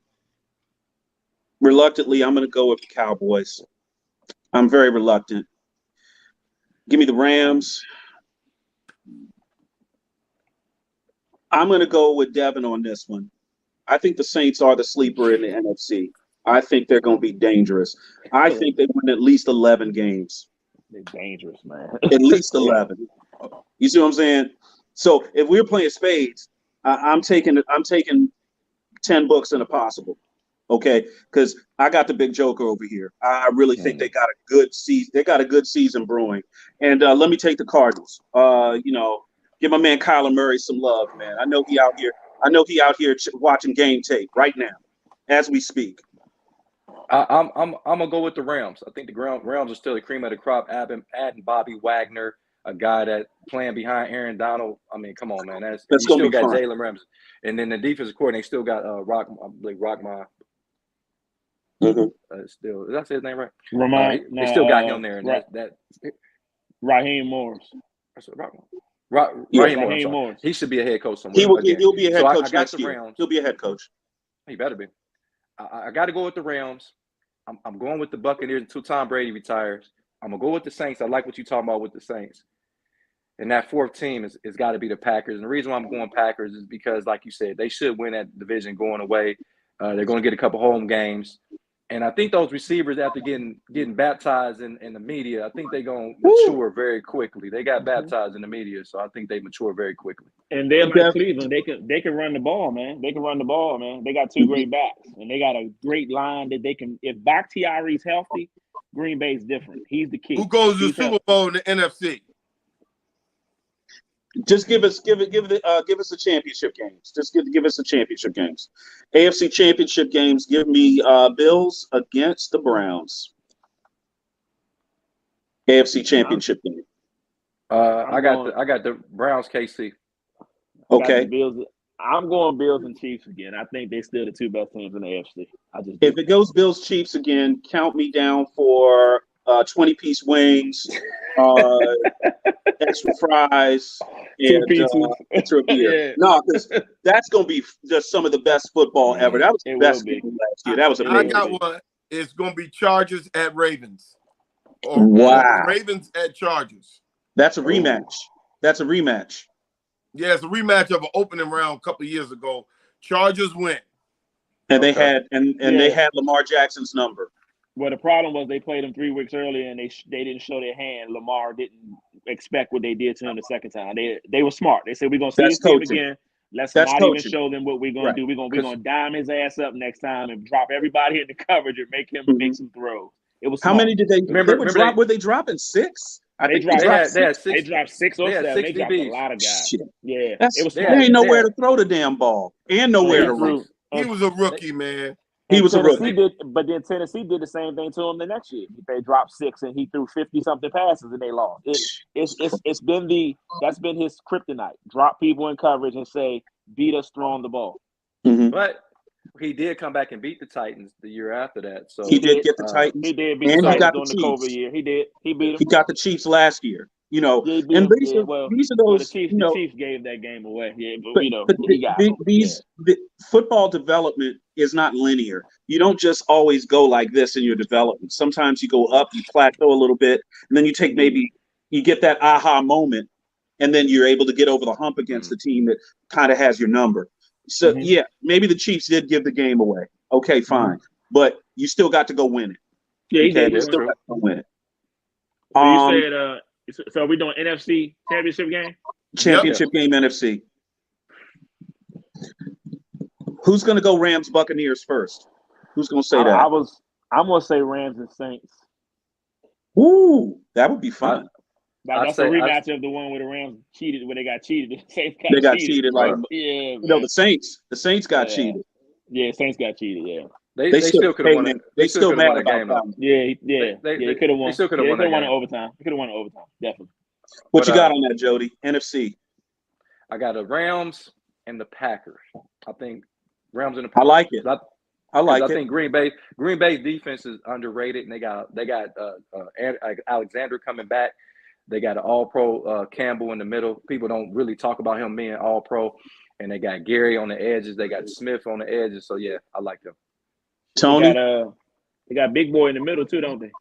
with the Cowboys. I'm very reluctant. Give me the Rams. I'm going to go with Devin on this one. I think the Saints are the sleeper in the NFC. I think they're going to be dangerous. I think they win at least 11 games. They're dangerous, man. At least 11. You see what I'm saying? So if we're playing spades, I'm taking 10 books and a possible. Okay, because I got the big joker over here. I really think they got a good season. They got a good season brewing. And let me take the Cardinals. Give my man Kyler Murray some love, man. I know he out here. Watching game tape right now, as we speak. I'm gonna go with the Rams. I think the Rams are still the cream of the crop. Adding Bobby Wagner, a guy that playing behind Aaron Donald. I mean, come on, man. That's you gonna still be got fun. Jalen Ramsey, and then the defensive coordinator still got Rockma. Still, did I say his name right? They still got him there, and that Raheem Morris. Raheem Morris. He should be a head coach somewhere. He'll be a head coach I got next the year. Rams. He'll be a head coach. He better be. I got to go with the Rams. I'm going with the Buccaneers until Tom Brady retires. I'm gonna go with the Saints. I like what you're talking about with the Saints. And that fourth team is got to be the Packers. And the reason why I'm going Packers is because, like you said, they should win that division going away. They're going to get a couple home games. And I think those receivers, after getting baptized in the media, I think they're going to mature very quickly. They got baptized in the media, so I think they mature very quickly. And they're like Cleveland. They can run the ball, man. They can run the ball, man. They got two great backs, and they got a great line that they can. If Bakhtiari's healthy, Green Bay's different. He's the key. Who goes to the Super Bowl in the NFC? Just give us the championship games. Just give us the championship games. AFC championship games. Give me Bills against the Browns. AFC championship game. I got the Browns KC. Okay. I'm going Bills and Chiefs again. I think they're still the two best teams in the AFC. If it goes Bills Chiefs again, count me down for 20-piece wings, extra fries, and extra beer. Yeah. No, because that's going to be just some of the best football ever. That was the best game last year. That was amazing. I got one. It's going to be Chargers at Ravens. Wow. Ravens at Chargers. That's a rematch. That's a rematch. Yeah, it's a rematch of an opening round a couple of years ago. Chargers win. And they had they had Lamar Jackson's number. Well, the problem was they played him 3 weeks earlier, and they didn't show their hand. Lamar didn't expect what they did to him the second time. They were smart. They said, we're going to see this team again. Let's not even show them what we're going to do. We're going to dime his ass up next time and drop everybody in the coverage and make him make some throws. It was smart. How many did they were they dropping 6? They dropped 6 or 7. They dropped a lot of guys. Shit. Yeah. There ain't nowhere to throw the damn ball and nowhere to run. He was a rookie, man. He was a rookie. But then Tennessee did the same thing to him the next year. They dropped 6 and he threw 50-something passes and they lost. That's been his kryptonite. Drop people in coverage and say, beat us throwing the ball. Mm-hmm. But he did come back and beat the Titans the year after that. So he did get the Titans. He did beat the Titans during the COVID year. He did. He beat them. He got the Chiefs last year. These are those. The Chiefs gave that game away. Yeah, but football development is not linear. You don't just always go like this in your development. Sometimes you go up, you plateau a little bit, and then you get that aha moment, and then you're able to get over the hump against the team that kind of has your number. So maybe the Chiefs did give the game away. Okay, fine, but you still got to go win it. Yeah, you still got to go win it. So you said, so are we doing NFC championship game? Championship game NFC. Who's going to go Rams Buccaneers first? Who's going to say that? I'm going to say Rams and Saints. Ooh, that would be fun. That's a rematch of the one where the Rams cheated, where they got cheated. The Saints got cheated. Like, the Saints got cheated. Yeah, Saints got cheated. Yeah, they still could have won it. They still mad about game. They could have won. They still could have won it overtime. They could have won it overtime. Definitely. What you got on that, Jody? NFC. I got the Rams and the Packers. I think Rams and the Packers. I like it. I think Green Bay's defense is underrated, and they got Alexander coming back. They got an All-Pro Campbell in the middle. People don't really talk about him being All-Pro, and they got Gary on the edges. They got Smith on the edges. So yeah, I like them. Tony, they got Big Boy in the middle too, don't they?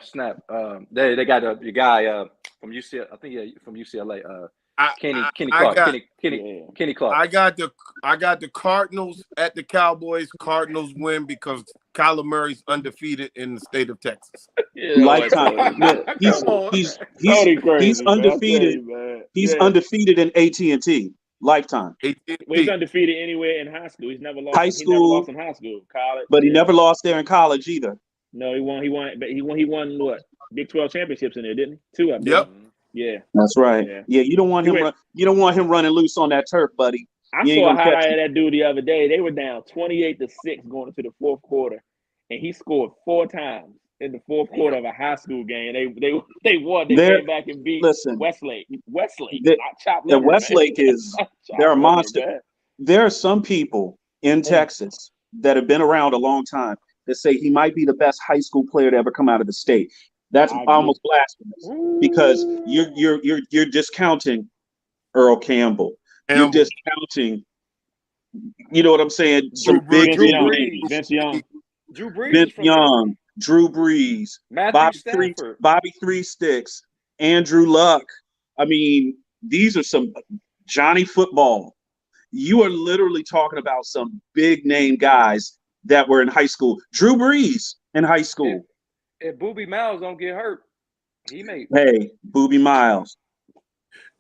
Snap. They got the guy from UCLA. I think from UCLA. Kenny I Clark. got Kenny Clark. I got the Cardinals at the Cowboys. Cardinals win because Kyler Murray's undefeated in the state of Texas. Lifetime. Man, Come on. he's Tony crazy, he's man. I tell undefeated. you, man. He's Yeah. undefeated in AT&T. Lifetime. Well, he's undefeated anywhere in high school. He's never lost. High He never school, lost in high school, college. but he yeah. never lost there in college either. No, he won. But he won what? Big 12 championships in there, didn't he? 2 of them. Yep. Yeah. That's right. Yeah. Yeah, you don't want him. You don't want him running loose on that turf, buddy. I You ain't saw a gonna catch highlight him. of that dude the other day. They were down 28-6 going into the fourth quarter, and he scored 4 times in the fourth quarter of a high school game. They won. They came back and beat Westlake. Westlake, not Chop Liver, Westlake man. is they're a monster. Man. There are some people in Texas that have been around a long time that say he might be the best high school player to ever come out of the state. That's almost blasphemous because you're discounting Earl Campbell. You're discounting, you know what I'm saying? Some big Vince Young, Drew Brees, Vince Young, Drew Brees, Bobby Three Sticks, Andrew Luck. I mean, these are some Johnny Football. You are literally talking about some big name guys that were in high school. Drew Brees in high school. If Boobie Miles don't get hurt, he may. Hey, Boobie Miles.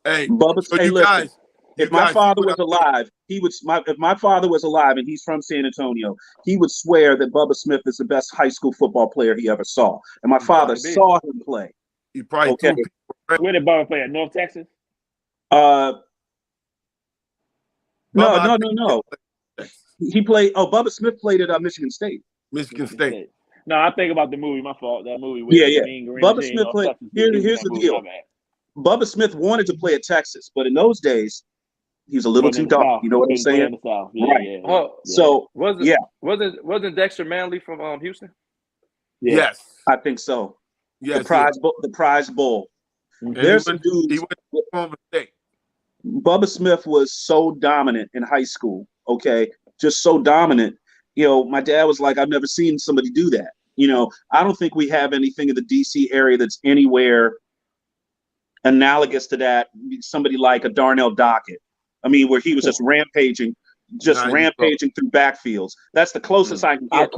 Hey, Bubba, so hey, you listen. guys, if my father was alive, if my father was alive and he's from San Antonio, he would swear that Bubba Smith is the best high school football player he ever saw. And my father saw him play. He probably threw people. Where did Bubba play at? North Texas? No. He played. Oh, Bubba Smith played at Michigan State. Michigan State. No, I think about the movie. My fault. That movie. Bubba Smith played. Here's the deal. Bubba Smith wanted to play at Texas, but in those days, he was a little too dark. You know what I'm saying? Right. So wasn't Dexter Manley from Houston? Yeah. Yes, I think so. Yes, the prize bowl. There's some dudes. He went to Oklahoma State. Bubba Smith was so dominant in high school. Okay, just so dominant. You know, my dad was like, I've never seen somebody do that. You know, I don't think we have anything in the DC area that's anywhere analogous to that. Somebody like a Darnell Dockett. I mean, where he was just rampaging through backfields. That's the closest I can get.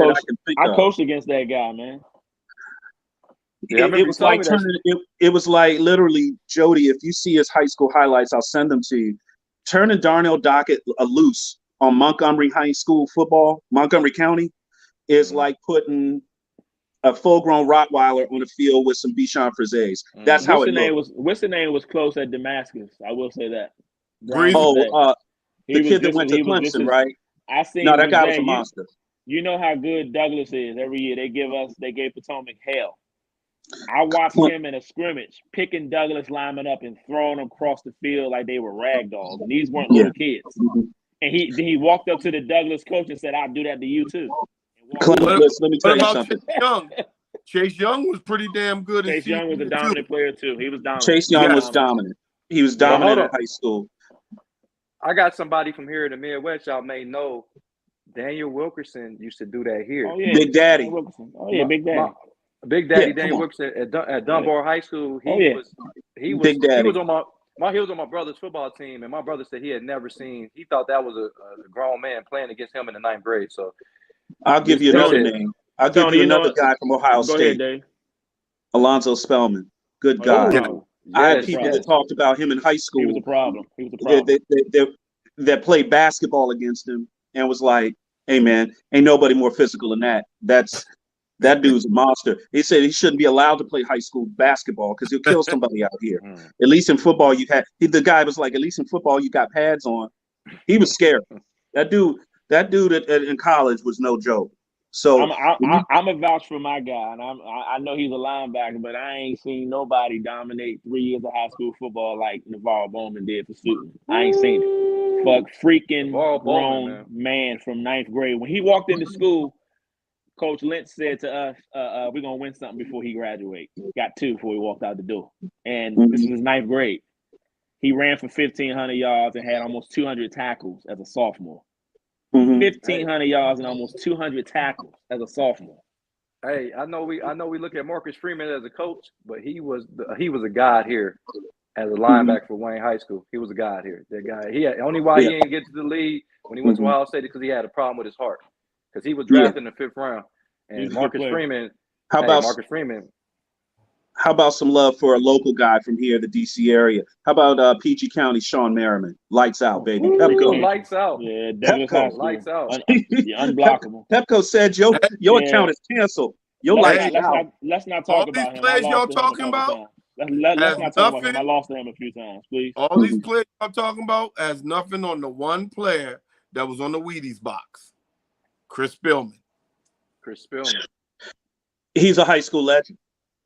I coached against that guy, man. Yeah, it was like literally, Jody, if you see his high school highlights, I'll send them to you. Turning Darnell Dockett loose on Montgomery High School football, Montgomery County, is like putting a full-grown Rottweiler on the field with some Bichon Frisés. That's how it looked. What's the name was close at Damascus. I will say that. The kid that went to Clemson, right? I seen. No, that guy was a monster. You know how good Douglas is. Every year they gave Potomac hell. I watched him in a scrimmage picking Douglas linemen up and throwing them across the field like they were rag dolls, and these weren't little kids. And he walked up to the Douglas coach and said, "I'll do that to you too." Let me tell you something. Chase Young was pretty damn good. Chase Young was a dominant player too. He was dominant. Chase Young was dominant. He was dominant in high school. I got somebody from here in the Midwest y'all may know. Daniel Wilkerson used to do that here. Oh, yeah. Big Daddy. Oh yeah, Big Daddy. Big Daddy Daniel Wilkerson at Dunbar High School. He was Big Daddy. He was on my brother's football team, and my brother said he had never seen. He thought that was a grown man playing against him in the 9th grade. So I'll give you another name. I'll give you another guy from Ohio State. Go ahead, Dave. Alonzo Spellman. Good guy. I had people that talked about him in high school. He was a problem. That played basketball against him and was like, "Hey man, ain't nobody more physical than that. That dude's a monster." He said he shouldn't be allowed to play high school basketball because he'll kill somebody out here. At least in football, the guy was like, "At least in football, you got pads on." He was scared. That dude in college was no joke. So I'm a vouch for my guy, and I know he's a linebacker, but I ain't seen nobody dominate 3 years of high school football like Navarro Bowman did for Suitland. I ain't seen it. Fuck freaking grown man from 9th grade. When he walked into school, Coach Lynch said to us, we're going to win something before he graduates. Got 2 before he walked out the door. And this is his 9th grade. He ran for 1,500 yards and had almost 200 tackles as a sophomore. 1,500 yards and almost 200 tackles as a sophomore. Hey, I know we look at Marcus Freeman as a coach, but he was a god here. as a linebacker for Wayne High School. He was a god here. That guy. Only why he didn't get to the league when he went to Ohio State is because he had a problem with his heart. Because he was drafted in the 5th round, He's and a good player. Marcus Freeman. How about some love for a local guy from here, the DC area? How about PG County, Sean Merriman? Lights out, baby. Ooh, Pepco. lights out. Yeah, Douglas Pepco. High School. Lights out. You're unblockable. Pepco said your account is canceled. Your lights out. Let's not All talk these about him. players I y'all lost to him a talking couple about times. Let's not talk about him. I nothing- lost to him a few times, please. All these players I'm talking about has nothing on the one player that was on the Wheaties box, Chris Spillman. Chris Spillman. He's a high school legend.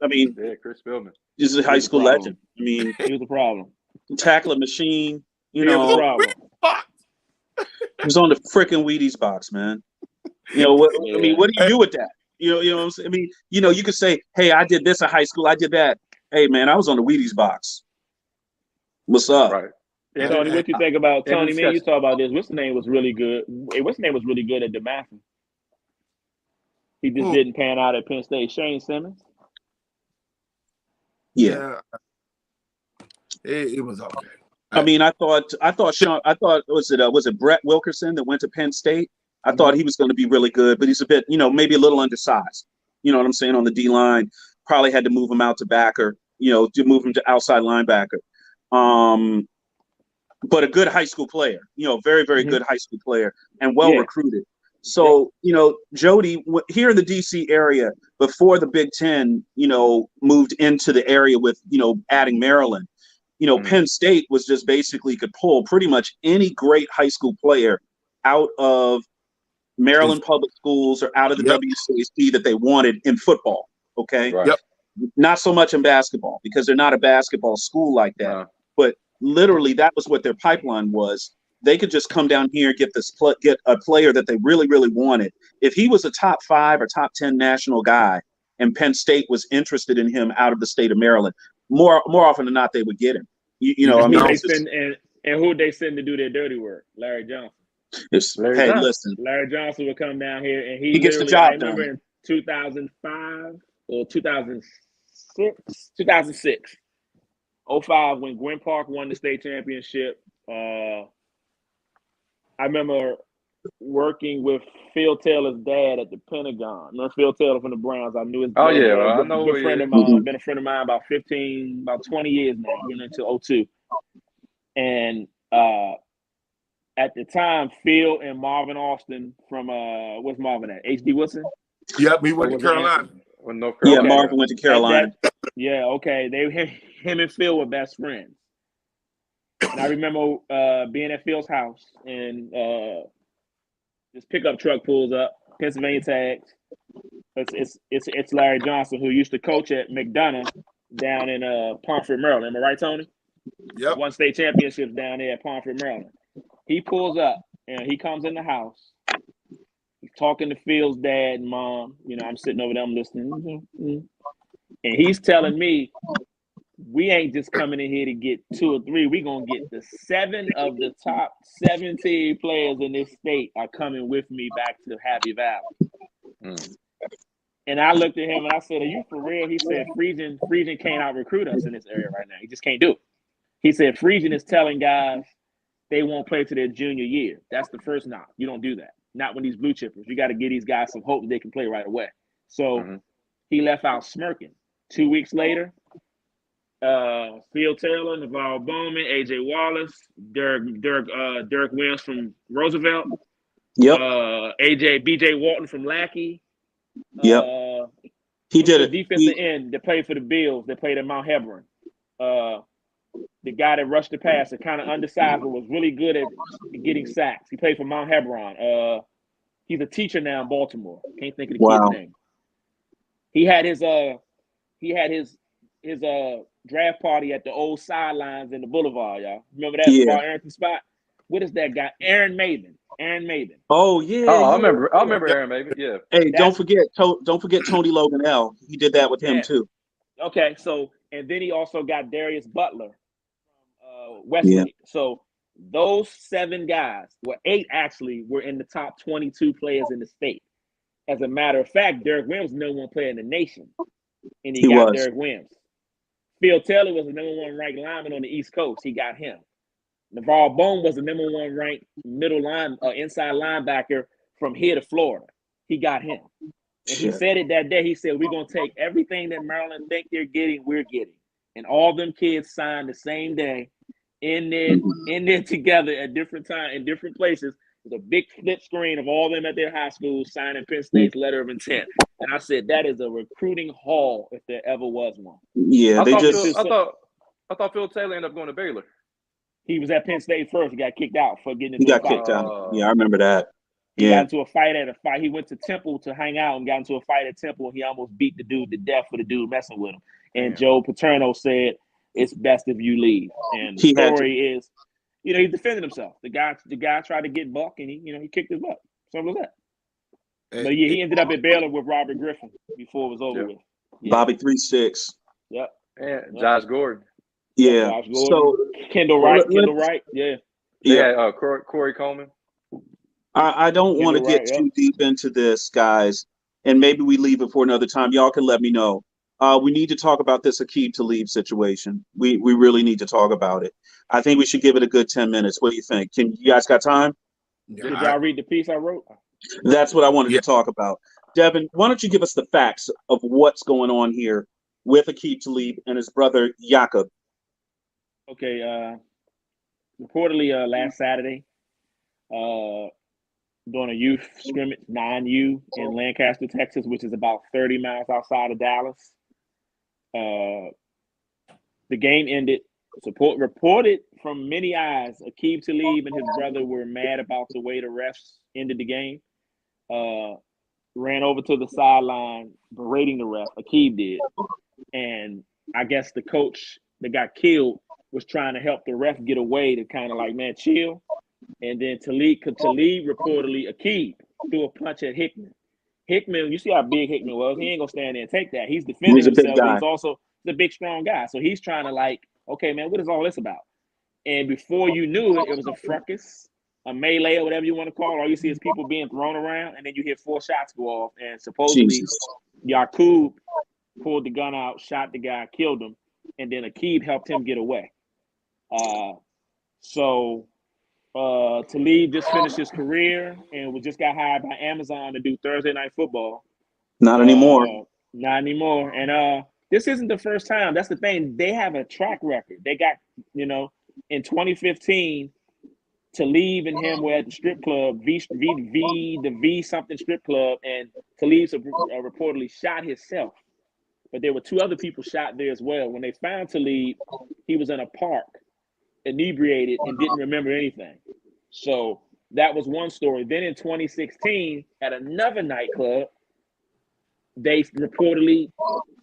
I mean, Yeah, Chris Spillman. he's a high school legend. I mean, He was a problem. tackling machine. You He was a know, problem. Box. he was on the freaking Wheaties box, man. You know what? I mean, what do you do with that? You know what I'm saying? I mean, you could say, "Hey, I did this in high school. I did that." Hey, man, I was on the Wheaties box. What's up? Right. Yeah, Tony, what you think about Yeah, Tony? Man, you discussion. talk about this. What's the name was really good. What's the name was really good at DeMatha. He just Who? didn't pan out at Penn State. Shane Simmons. Yeah. It was okay. I mean, I thought was it Brett Wilkerson that went to Penn State? I thought he was going to be really good, but he's a bit, maybe a little undersized. You know what I'm saying, on the D line. Probably had to move him out to backer, to move him to outside linebacker. But a good high school player, very, very good high school player and well recruited. So, Jody, here in the DC area, before the Big Ten, moved into the area with, adding Maryland, Penn State was just basically could pull pretty much any great high school player out of Maryland public schools or out of the WCAC that they wanted in football. Okay. Right. Yep. Not so much in basketball because they're not a basketball school like that. But literally that was what their pipeline was. They could just come down here and get a player that they really, really wanted. If he was a top 5 or top 10 national guy and Penn State was interested in him out of the state of Maryland, more often than not, they would get him. And who they send to do their dirty work? Larry Johnson. Listen. Larry Johnson would come down here and he gets the job done. I remember in 2005 or 2006, 05, when Gwen Park won the state championship. I remember working with Phil Taylor's dad at the Pentagon. Remember Phil Taylor from the Browns? I knew his dad. Oh, yeah. I know. Good friend of mine. Been a friend of mine about 20 years now. Went into 02. And at the time, Phil and Marvin Austin from where's Marvin at? H.D. Wilson? Yep, he went to Carolina. Yeah, Marvin went to Carolina. Him and Phil were best friends. And I remember being at Phil's house and this pickup truck pulls up, Pennsylvania tags. It's Larry Johnson, who used to coach at McDonough down in Pomfret, Maryland. Am I right, Tony? Yep. Won state championships down there at Pomfret, Maryland. He pulls up and he comes in the house. He's talking to Phil's dad and mom. I'm sitting over there, I'm listening. And he's telling me, we ain't just coming in here to get 2 or 3. We're going to get the 7 of the top 17 players in this state are coming with me back to Happy Valley. And I looked at him and I said, are you for real? He said, Friesian can't out-recruit us in this area right now. He just can't do it. He said, Friesian is telling guys they won't play to their junior year. That's the first knock. You don't do that. Not when these blue chippers. You got to give these guys some hope that they can play right away. So he left out smirking. 2 weeks later, Phil Taylor, Navarro Bowman, AJ Wallace, Derek Williams from Roosevelt, BJ Walton from Lackey. He did it. Defensive end that played for the Bills, that played at Mount Hebron. The guy that rushed the passer, kind of undersized, but was really good at getting sacks. He played for Mount Hebron. He's a teacher now in Baltimore. Can't think of the kid's name. He had his draft party at the old sidelines in the Boulevard, y'all. Remember that? Bar Arrington spot? What is that guy? Aaron Maven. Oh yeah. Oh, I remember Aaron Maven. Yeah. Hey, don't forget Tony Logan L. He did that with him too. Okay, so and then he also got Darius Butler from Westlake. Yeah. So those 7 guys, 8 actually, were in the top 22 players in the state. As a matter of fact, Derek Williams was the #1 player in the nation, and he got Derek Williams. Phil Taylor was the #1 ranked lineman on the East Coast. He got him. Navarre Bone was the #1 ranked inside linebacker from here to Florida. He got him. And he said it that day. He said, we're going to take everything that Maryland think they're getting, we're getting. And all them kids signed the same day in there together at different times in different places. There's a big flip screen of all of them at their high schools signing Penn State's letter of intent. And I said, that is a recruiting haul if there ever was one. Yeah, I thought Phil Taylor ended up going to Baylor. He was at Penn State first. He got kicked out for getting he into got a fight. kicked out. Yeah, I remember that. He Yeah, got into a fight at a fight. He went to Temple to hang out and got into a fight at Temple. He almost beat the dude to death for the dude messing with him. And Joe Paterno said, it's best if you leave. And the story is, he defended himself. The guy tried to get Buck, and he kicked his butt. Simple as that. But yeah, he ended up at Baylor with Robert Griffin before it was over with. Yeah. Bobby 3-6. Yep. And Josh Gordon. Yeah. Josh Gordon. So Kendall Wright. Yeah. Yeah. Corey Coleman. I don't want to get too deep into this, guys, and maybe we leave it for another time. Y'all can let me know. We need to talk about this Aqib Talib situation. We really need to talk about it. I think we should give it a good 10 minutes. What do you think? You guys got time? Did y'all read the piece I wrote? That's what I wanted to talk about. Devin, why don't you give us the facts of what's going on here with Aqib Talib and his brother Yaqub? Okay. Reportedly last Saturday, during a youth scrimmage, 9U in Lancaster, Texas, which is about 30 miles outside of Dallas. The game ended. Reported from many eyes, Aqib Talib and his brother were mad about the way the refs ended the game. Ran over to the sideline, berating the ref. Aqib did. And I guess the coach that got killed was trying to help the ref get away to kind of like, man, chill. And then Talib reportedly, Aqib threw a punch at Hickman. Hickman, you see how big Hickman was. He ain't going to stand there and take that. He's defending himself. He's also the big, strong guy. So he's trying to like, okay, man, what is all this about? And before you knew it, it was a fracas, a melee, or whatever you want to call it. All you see is people being thrown around, and then you hear 4 shots go off. And supposedly Yaqub pulled the gun out, shot the guy, killed him, and then Aqib helped him get away. Talib just finished his career and just got hired by Amazon to do Thursday Night Football. Not anymore. Not anymore. And this isn't the first time. That's the thing. They have a track record. They got, in 2015, Talib and him were at the strip club, the V something strip club, and Talib reportedly shot himself. But there were 2 other people shot there as well. When they found Talib, he was in a park, inebriated, and didn't remember anything. So that was one story. Then in 2016, at another nightclub, they reportedly,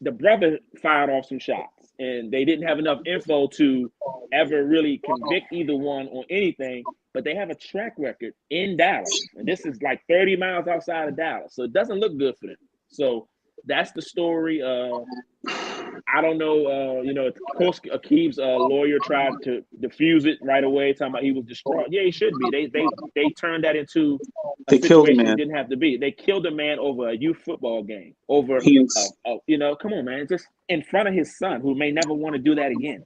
the brother fired off some shots, and they didn't have enough info to ever really convict either one on anything, but they have a track record in Dallas. And this is like 30 miles outside of Dallas. So it doesn't look good for them. So that's the story. I don't know. Of course, Aqib's lawyer tried to diffuse it right away, talking about he was distraught. Yeah, he should be. They turned that into a situation it didn't have to be. They killed a man over a youth football game. Over, come on, man, just in front of his son, who may never want to do that again.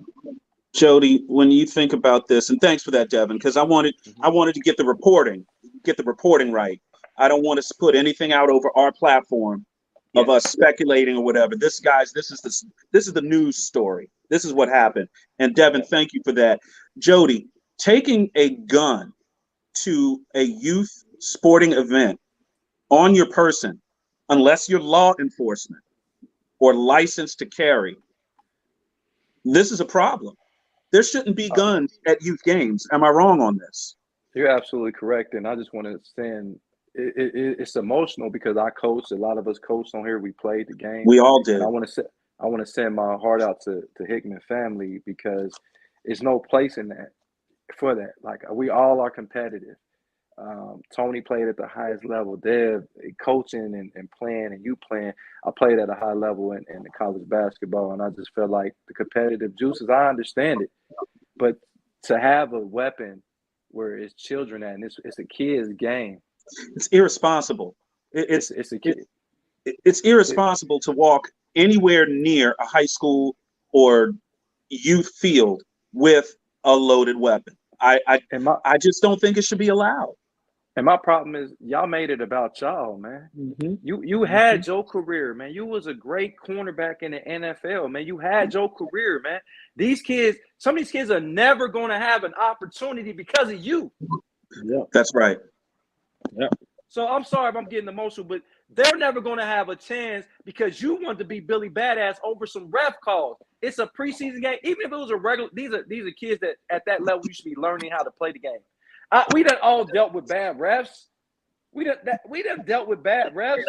Jody, when you think about this, and thanks for that, Devin, because I wanted to get the reporting right. I don't want to put anything out over our platform of us speculating or whatever. This is the news story. This is what happened. And Devin, thank you for that. Jody, taking a gun to a youth sporting event on your person, unless you're law enforcement or licensed to carry, this is a problem. There shouldn't be guns at youth games. Am I wrong on this? You're absolutely correct. And I just want to send it's emotional because I coached. A lot of us coached on here. We played the game. We all did. And I want to send my heart out to Hickman family because there's no place in that for that. Like we all are competitive. Tony played at the highest level. Dev coaching and playing, and you playing. I played at a high level in the college basketball, and I just felt like the competitive juices. I understand it, but to have a weapon where it's children at, and it's a kid's game. It's irresponsible. It's a kid. It's irresponsible to walk anywhere near a high school or youth field with a loaded weapon. And my I just don't think it should be allowed. and my problem is y'all made it about y'all, man. You had your career, man. You was a great cornerback in the NFL, man. You had your career, man. These kids, some of these kids are never going to have an opportunity because of you. Yeah. That's right. So I'm sorry if I'm getting emotional, but they're never going to have a chance because you want to be Billy Badass over some ref calls. It's a preseason game. Even if it was a regular, these are kids that at that level you should be learning how to play the game. We done all dealt with bad refs. We done dealt with bad refs.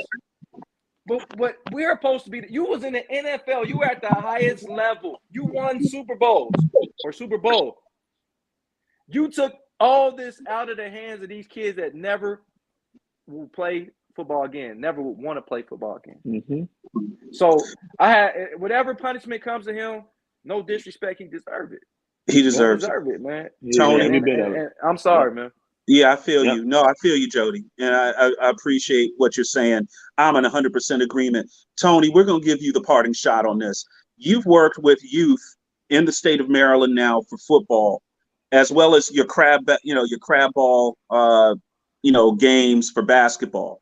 But what we're supposed to be, you was in the NFL. You were at the highest level. You won Super Bowls or Super Bowl. You took all this out of the hands of these kids that never will play football again, never would want to play football again. So I had whatever punishment comes to him, no disrespect, he deserved it. He deserves it. It, man. Tony, And I'm sorry, man. Yeah, I feel you. No, I feel you, Jody. And I appreciate what you're saying. I'm in 100% agreement. Tony, we're going to give you the parting shot on this. You've worked with youth in the state of Maryland now for football, as well as your crab ball, games for basketball.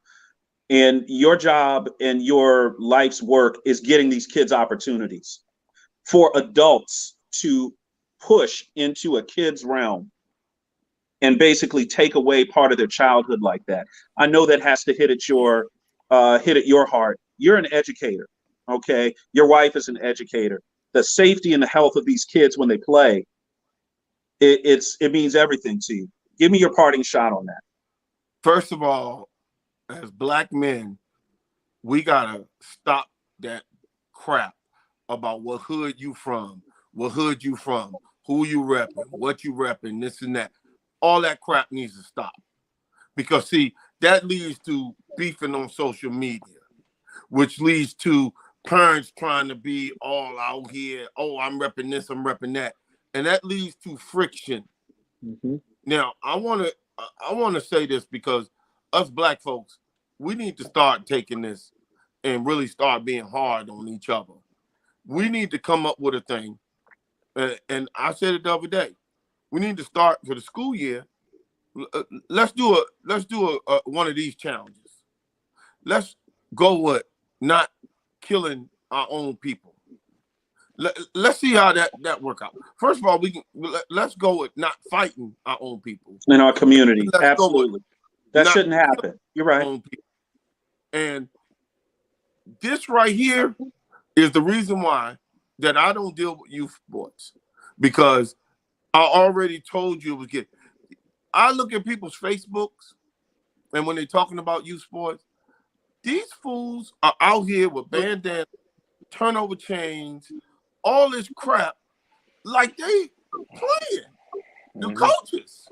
And your job and your life's work is getting these kids opportunities for adults to push into a kid's realm and basically take away part of their childhood like that. I know that has to hit at your heart. You're an educator, okay? Your wife is an educator. The safety and the health of these kids when they play, it means everything to you. Give me your parting shot on that. First of all, as black men, we gotta stop that crap about what hood you from, who you repping, what you repping, this and that. All that crap needs to stop. Because see, that leads to beefing on social media, which leads to parents trying to be all out here. Oh, I'm repping this, I'm repping that. And that leads to friction. Now, I wanna say this because us black folks, we need to start taking this and really start being hard on each other. We need to come up with a thing. And I said it the other day. We need to start for the school year. Let's do one of these challenges. Let's go with not killing our own people. Let's see how that work out. First of all, let's go with not fighting our own people in our community. Absolutely, that shouldn't happen. You're right. And this right here is the reason why that I don't deal with youth sports, because I already told you it was good. I look at people's Facebooks, and when they're talking about youth sports, these fools are out here with bandanas, turnover chains, all this crap, like they playing. The coaches,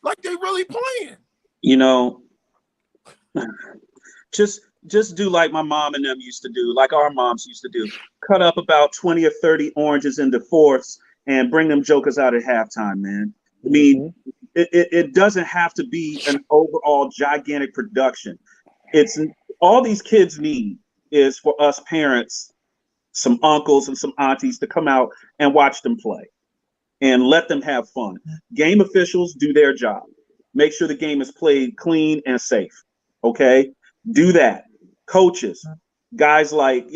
like they really playing. You know, just do like my mom and them used to do, like our moms used to do. Cut up about 20 or 30 oranges into fourths and bring them jokers out at halftime, man. I mean, it doesn't have to be an overall gigantic production. It's all these kids need is for us parents, some uncles and some aunties to come out and watch them play and let them have fun. Game officials do their job. Make sure the game is played clean and safe. Okay? Do that. Coaches, guys like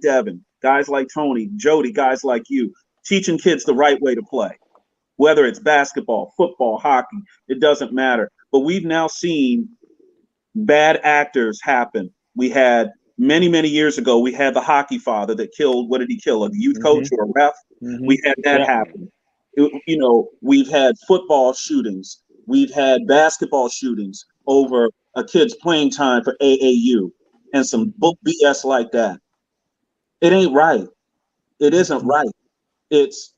Devin, guys like Tony, Jody, guys like you, teaching kids the right way to play. Whether it's basketball, football, hockey, it doesn't matter. But we've now seen bad actors happen. We had many years ago, we had the hockey father that killed, what did he kill? A youth coach or a ref? We had that happen. We've had football shootings. We've had basketball shootings over a kid's playing time for AAU and some book BS like that. It ain't right. It isn't right. It's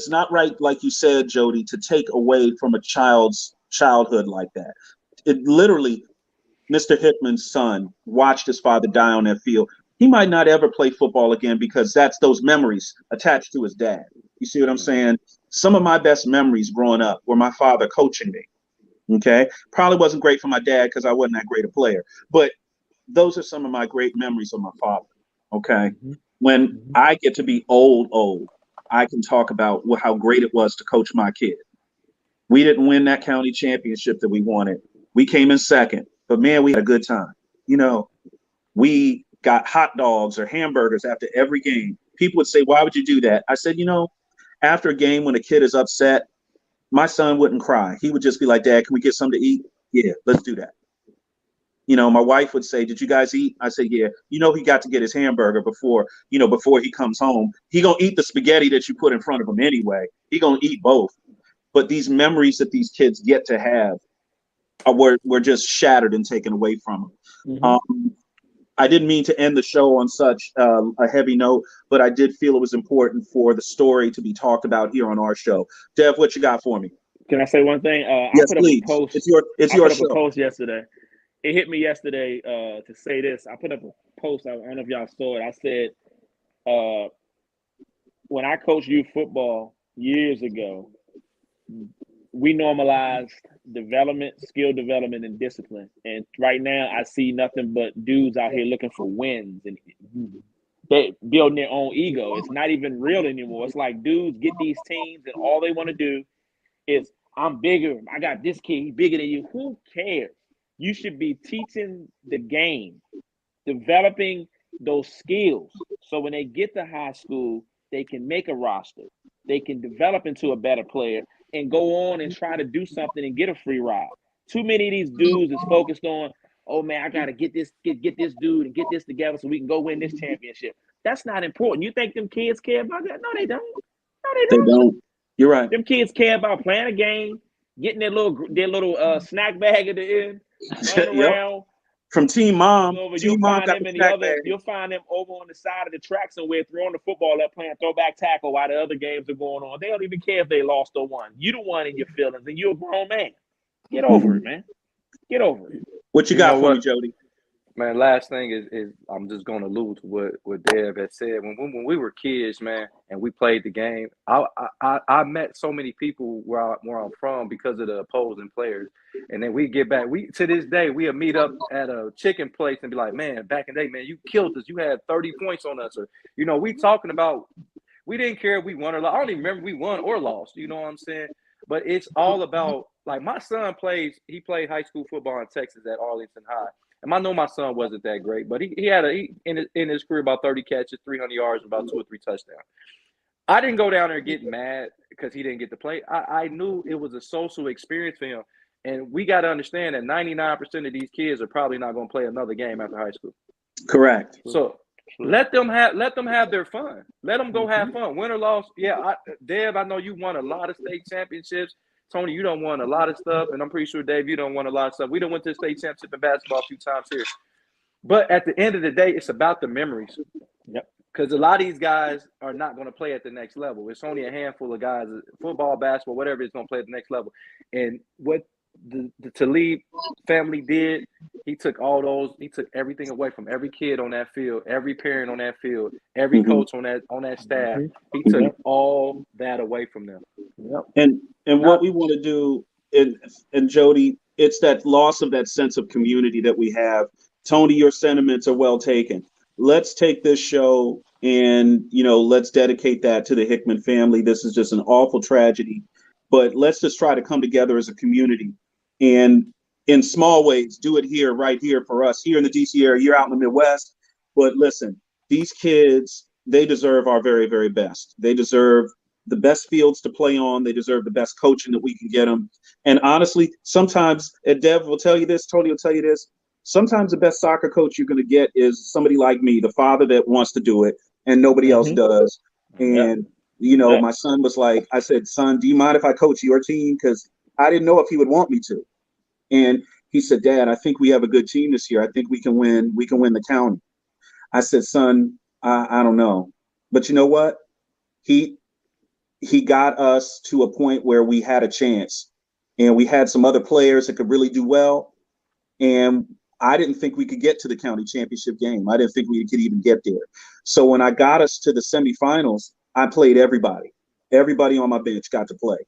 not right, like you said, Jody, to take away from a child's childhood like that. It literally, Mr. Hickman's son watched his father die on that field. He might not ever play football again because that's those memories attached to his dad. You see what I'm saying? Some of my best memories growing up were my father coaching me. Okay? Probably wasn't great for my dad because I wasn't that great a player. But those are some of my great memories of my father. Okay? When I get to be old, I can talk about how great it was to coach my kid. We didn't win that county championship that we wanted. We came in second, but man, we had a good time. You know, we got hot dogs or hamburgers after every game. People would say, why would you do that? I said, you know, after a game when a kid is upset, my son wouldn't cry. He would just be like, Dad, can we get something to eat? Yeah, let's do that. You know, my wife would say, did you guys eat? I said, yeah. You know, he got to get his hamburger before he comes home. He gonna eat the spaghetti that you put in front of him anyway. He gonna eat both. But these memories that these kids get to have were just shattered and taken away from them. Mm-hmm. I didn't mean to end the show on such a heavy note, but I did feel it was important for the story to be talked about here on our show. Dev, what you got for me? Can I say one thing? Yes, I put please. up a post. It's your I put show. up a post yesterday. It hit me yesterday to say this. I put up a post. I don't know if y'all saw it. I said, when I coached youth football years ago, we normalized development, skill development, and discipline. And right now, I see nothing but dudes out here looking for wins and they building their own ego. It's not even real anymore. It's like dudes get these teams, and all they want to do is, I'm bigger. I got this kid. He's bigger than you. Who cares? You should be teaching the game, developing those skills. So when they get to high school, they can make a roster. They can develop into a better player and go on and try to do something and get a free ride. Too many of these dudes is focused on, oh man, I gotta get this dude and get this together so we can go win this championship. That's not important. You think them kids care about that? No, they don't. No, they don't. They don't. You're right. Them kids care about playing a game, getting their little snack bag at the end, running around. From Team Mom. You'll find them over on the side of the track somewhere, throwing the football up, playing throwback tackle while the other games are going on. They don't even care if they lost or won. You the one in your feelings, and you're a grown man. Get over it, man. Get over it. What you got for me, Jody? Man, last thing is I'm just gonna allude to what Dev had said. When we were kids, man, and we played the game, I met so many people where I'm from because of the opposing players. And then we get back. To this day, we'll meet up at a chicken place and be like, man, back in the day, man, you killed us. You had 30 points on us. Or, we talking about, we didn't care if we won or lost. I don't even remember we won or lost. You know what I'm saying? But it's all about, like, my son played high school football in Texas at Arlington High. And I know my son wasn't that great, but he had in his career about 30 catches, 300 yards, about 2 or 3 touchdowns. I didn't go down there and get mad because he didn't get to play. I knew it was a social experience for him. And we got to understand that 99% of these kids are probably not going to play another game after high school. Correct. So let them have their fun. Let them go have fun. Win or loss. Yeah, Deb, I know you won a lot of state championships. Tony, you done won a lot of stuff, and I'm pretty sure, Dave, you done won a lot of stuff. We done went to the state championship in basketball a few times here. But at the end of the day, it's about the memories. Yep. Because a lot of these guys are not going to play at the next level. It's only a handful of guys, football, basketball, whatever, is going to play at the next level. And what the Talib family did, he took everything away from every kid on that field, every parent on that field, every coach on that staff. He took all that away from them. Yep. And what we want to do, and Jody, it's that loss of that sense of community that we have. Tony, your sentiments are well taken. Let's take this show and, let's dedicate that to the Hickman family. This is just an awful tragedy, but let's just try to come together as a community and in small ways, do it here, right here for us here in the DC area. You're out in the Midwest, but listen, these kids, they deserve our very, very best. They deserve the best fields to play on. They deserve the best coaching that we can get them. And honestly, sometimes, and Dev will tell you this, Tony will tell you this, sometimes the best soccer coach you're going to get is somebody like me, the father that wants to do it and nobody else does. And, my son was like, I said, son, do you mind if I coach your team? Because I didn't know if he would want me to. And he said, Dad, I think we have a good team this year. I think we can win the county. I said, son, I don't know. But you know what? He got us to a point where we had a chance. And we had some other players that could really do well. And I didn't think we could get to the county championship game. I didn't think we could even get there. So when I got us to the semifinals, I played everybody. Everybody on my bench got to play.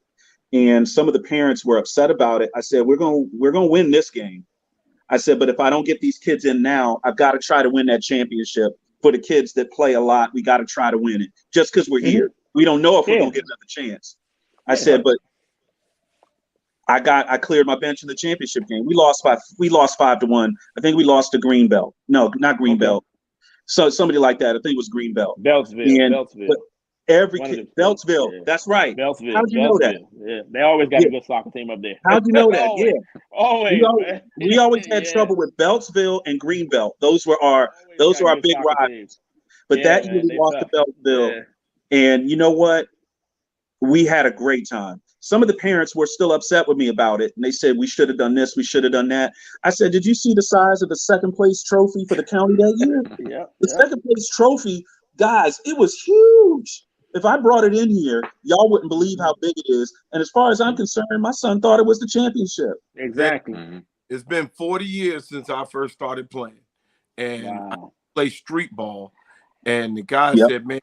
And some of the parents were upset about it. I said, we're going to win this game. I said, but if I don't get these kids in now, I've got to try to win that championship for the kids that play a lot. We got to try to win it just because we're here. We don't know if we're Yeah. gonna get another chance. I said, but I cleared my bench in the championship game. We lost 5-1. I think we lost to Greenbelt. No, not Greenbelt. So somebody like that. I think it was Greenbelt. Beltsville. But every One of kid, the- Beltsville. yeah. That's right. Beltsville. How'd you know that? Yeah, they always got Yeah. a good soccer team up there. How'd you know that? Always. Yeah. Always, We man. always had Yeah. trouble with Beltsville and Greenbelt. Those were our Always got good big soccer rivals. teams. But Yeah, that man, year we they lost to tough. Beltsville. Yeah. And you know what? We had a great time. Some of the parents were still upset with me about it. And they said, we should have done this. We should have done that. I said, did you see the size of the second place trophy for the county that year? Yeah. The second place trophy, guys, it was huge. If I brought it in here, y'all wouldn't believe how big it is. And as far as I'm concerned, my son thought it was the championship. Exactly. It's been 40 years since I first started playing. And I Wow. play street ball. And the guy said, man,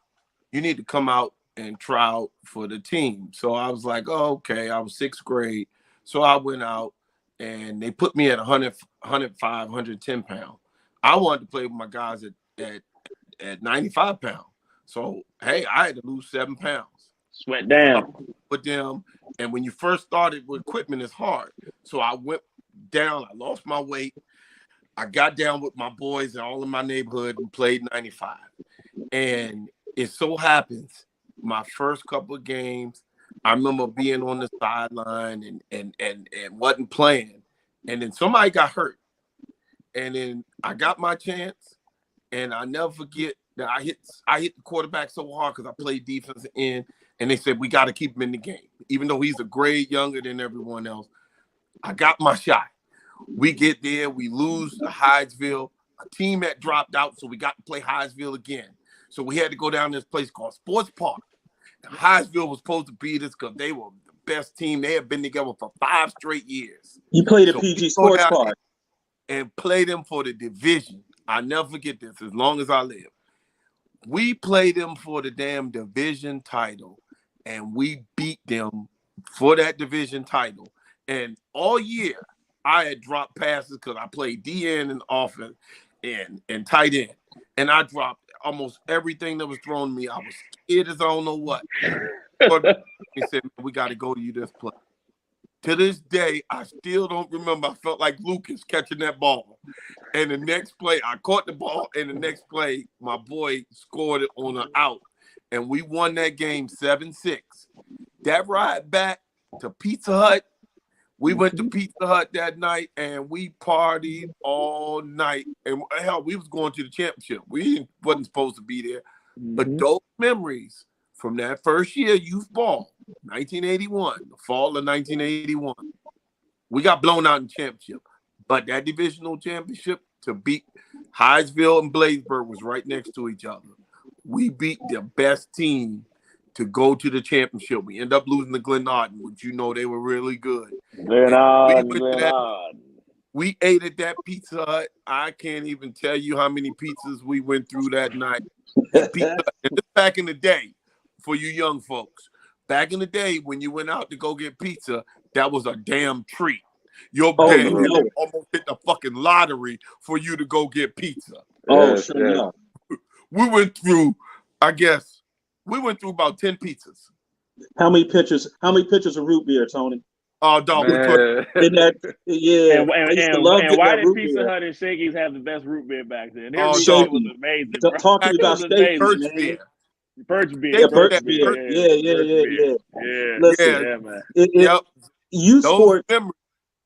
you need to come out and try out for the team. So I was like, oh, okay. I was 6th grade. So I went out and they put me at 100, 105, 110 pounds. I wanted to play with my guys at 95 pounds. So, hey, I had to lose 7 pounds. Sweat down. With them. And when you first started with equipment, it's hard. So I went down. I lost my weight. I got down with my boys and all in my neighborhood and played 95. And it so happens, my first couple of games, I remember being on the sideline and wasn't playing. And then somebody got hurt. And then I got my chance. And I never forget that I hit the quarterback so hard because I played defensive end. And they said, we got to keep him in the game. Even though he's a grade younger than everyone else, I got my shot. We get there, we lose to Hydesville, a team that dropped out, so we got to play Hydesville again. So we had to go down to this place called Sports Park. And Hydesville was supposed to beat us because they were the best team. They had been together for 5 straight years. You played at So PG we go Sports down Park. and play them for the division. I never forget this as long as I live. We played them for the damn division title, and we beat them for that division title. And all year, I had dropped passes because I played DN and offense and tight end. And I dropped almost everything that was thrown to me. I was scared as I don't know what. He said, we got to go to you this play. To this day, I still don't remember. I felt like Lucas catching that ball. And the next play, I caught the ball. And the next play, my boy scored it on an out. And we won that game 7-6. That ride back to Pizza Hut, we went to Pizza Hut that night and we partied all night. And hell, we was going to the championship. We wasn't supposed to be there. But those memories from that first year youth ball, 1981, the fall of 1981, we got blown out in championship. But that divisional championship to beat Hydesville and Bladesburg was right next to each other. We beat the best team to go to the championship. We end up losing to Glenarden, which you know they were really good. We ate at that Pizza Hut. I can't even tell you how many pizzas we went through that night. And this back in the day, for you young folks, back in the day when you went out to go get pizza, that was a damn treat. Your dad almost hit the fucking lottery for you to go get pizza. We went through, we went through about 10 pizzas. How many pitchers of root beer, Tony? Oh, dog. And why did Pizza Hut and Shakey's have the best root beer back then? Their root beer was amazing. Bro. Talk to me about Birch beer. Birch beer. Birch beer. Yeah. Listen, man. Youth sport.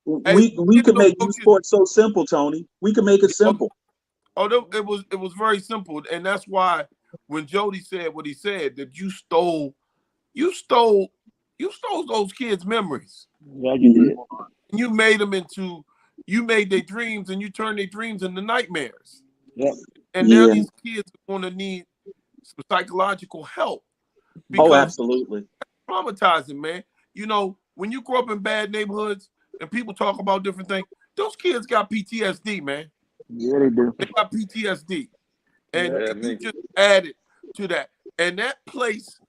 We could make youth sport so simple, Tony. We could make it simple. Oh, it was very simple, and that's why when Jody said what he said, that you stole those kids' memories. Yeah, you did. You made their dreams, and you turned their dreams into nightmares. Yep. And now these kids are going to need some psychological help. Oh, absolutely. Traumatizing, man. You know, when you grow up in bad neighborhoods and people talk about different things, those kids got PTSD, man. Yeah, they do. They got PTSD. And you just added to that. And that place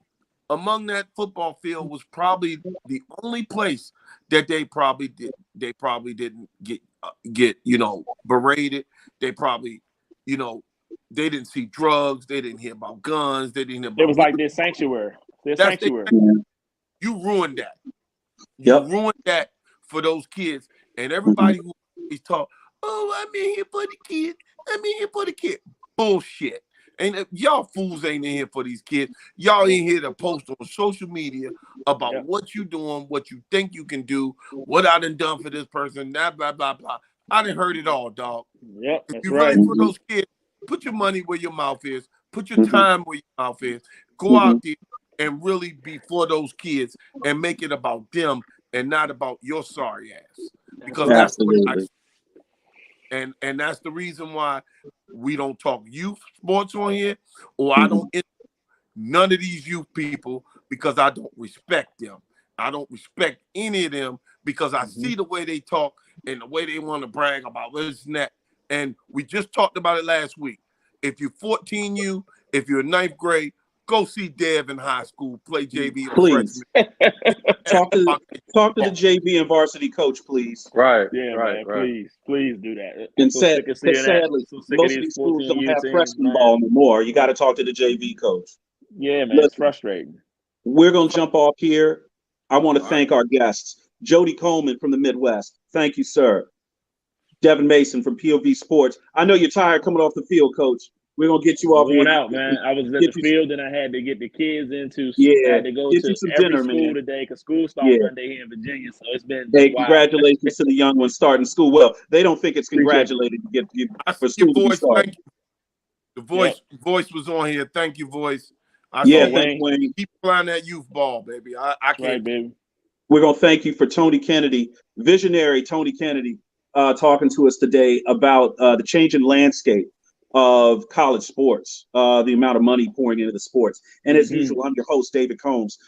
among that football field was probably the only place that they probably didn't get berated. They probably They didn't see drugs. They didn't hear about guns. They didn't hear about. It was like their sanctuary. Their That's sanctuary. You ruined that. You Yep. ruined that for those kids. And everybody who is talk, oh, I'm in here for the kids. I'm in here for the kids. Bullshit. And y'all fools ain't in here for these kids. Y'all in here to post on social media about what you doing, what you think you can do, what I done for this person, blah, blah, blah, blah. I done heard it all, dog. Yep, If that's you right. really for those kids, put your money where your mouth is. Put your time where your mouth is. Go out there and really be for those kids and make it about them and not about your sorry ass. Because that's what and that's the reason why we don't talk youth sports on here, or I don't none of these youth people because I don't respect them. I don't respect any of them because I see the way they talk and the way they want to brag about this and that. And we just talked about it last week. If you're 14, if you're in 9th grade, go see Dev in high school, play JV or Please. freshman. Talk to the JV and varsity coach, please. Right. Yeah, right. man. Please do that. And So sick of seeing that. sadly, So sick most of of these these schools don't 14-year have teams, freshman man. ball anymore. You got to talk to the JV coach. Yeah, man. Listen. It's frustrating. We're going to jump off here. I want to All thank our guests. Jody Coleman from the Midwest. Thank you, sir. Devin Mason from POV Sports. I know you're tired coming off the field, Coach. We're going to get you off Going here. out, man. I was at the field and I had to get the kids into. Yeah, I had to go get to you some every dinner, school man. today because school starts Yeah. Monday here in Virginia. So it's been Hey, wild. congratulations to the young ones starting school. Well, they don't think it's Appreciate congratulated to get you I for see your school to be voice. started. Thank you. The voice was on here. Thank you, voice. I Yeah, see thanks, Wayne. Wayne. keep playing that youth ball, baby. I Right, can't. baby. We're going to thank you for Tony Kennedy, visionary Tony Kennedy, talking to us today about the changing landscape of college sports, the amount of money pouring into the sports. And as usual, I'm your host, David Combs.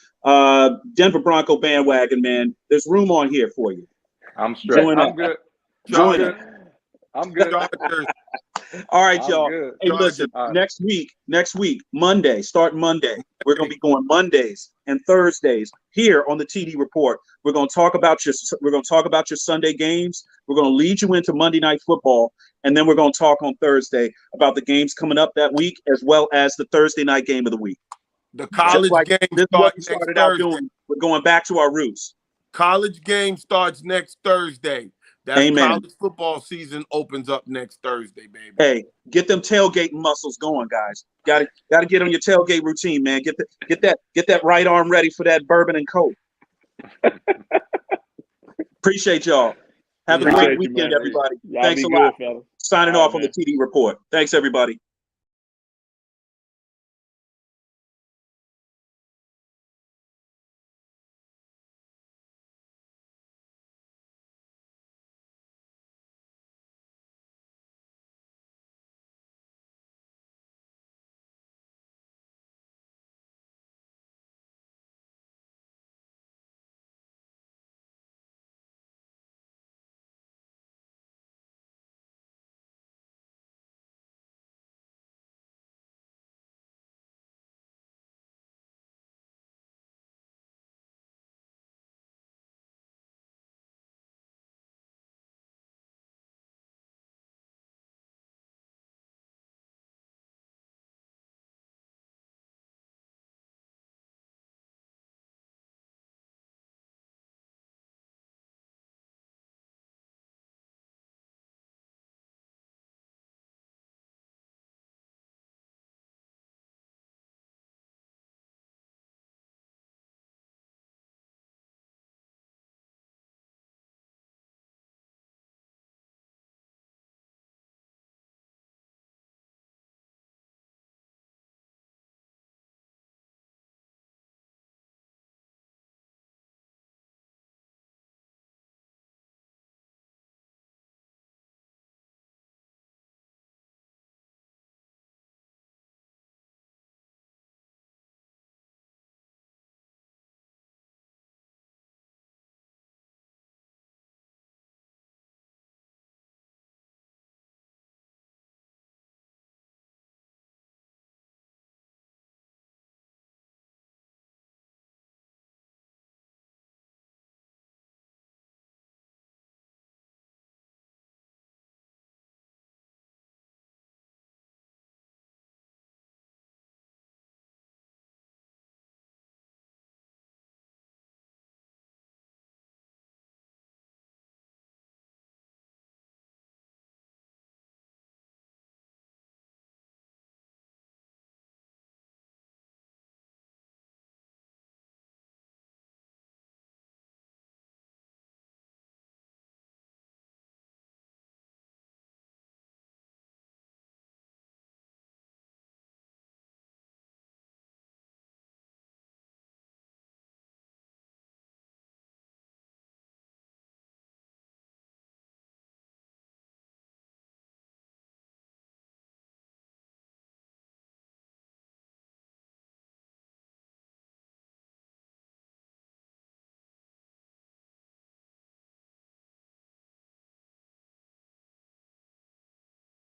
Denver Bronco bandwagon, man. There's room on here for you. I'm straight. Join I'm up. good. Join I'm up. good. I'm good. Chargers. All right, I'm y'all. good. Hey, listen, All right. next week, Monday, starting Monday, we're going to be going Mondays and Thursdays here on the TD Report. We're going to talk about your Sunday games. We're going to lead you into Monday Night Football, and then we're going to talk on Thursday about the games coming up that week, as well as the Thursday night game of the week. The college game this is what we starts next started out Thursday. doing. We're going back to our roots. College game starts next Thursday. That's Amen. college football season opens up next Thursday, baby. Hey, get them tailgating muscles going, guys. Got to get on your tailgate routine, man. Get that right arm ready for that bourbon and coke. Appreciate y'all. Have a Appreciate great you, weekend, man. everybody. Y'all Thanks be a good, lot. fella. Signing All right, off on the TD Report. Thanks, everybody.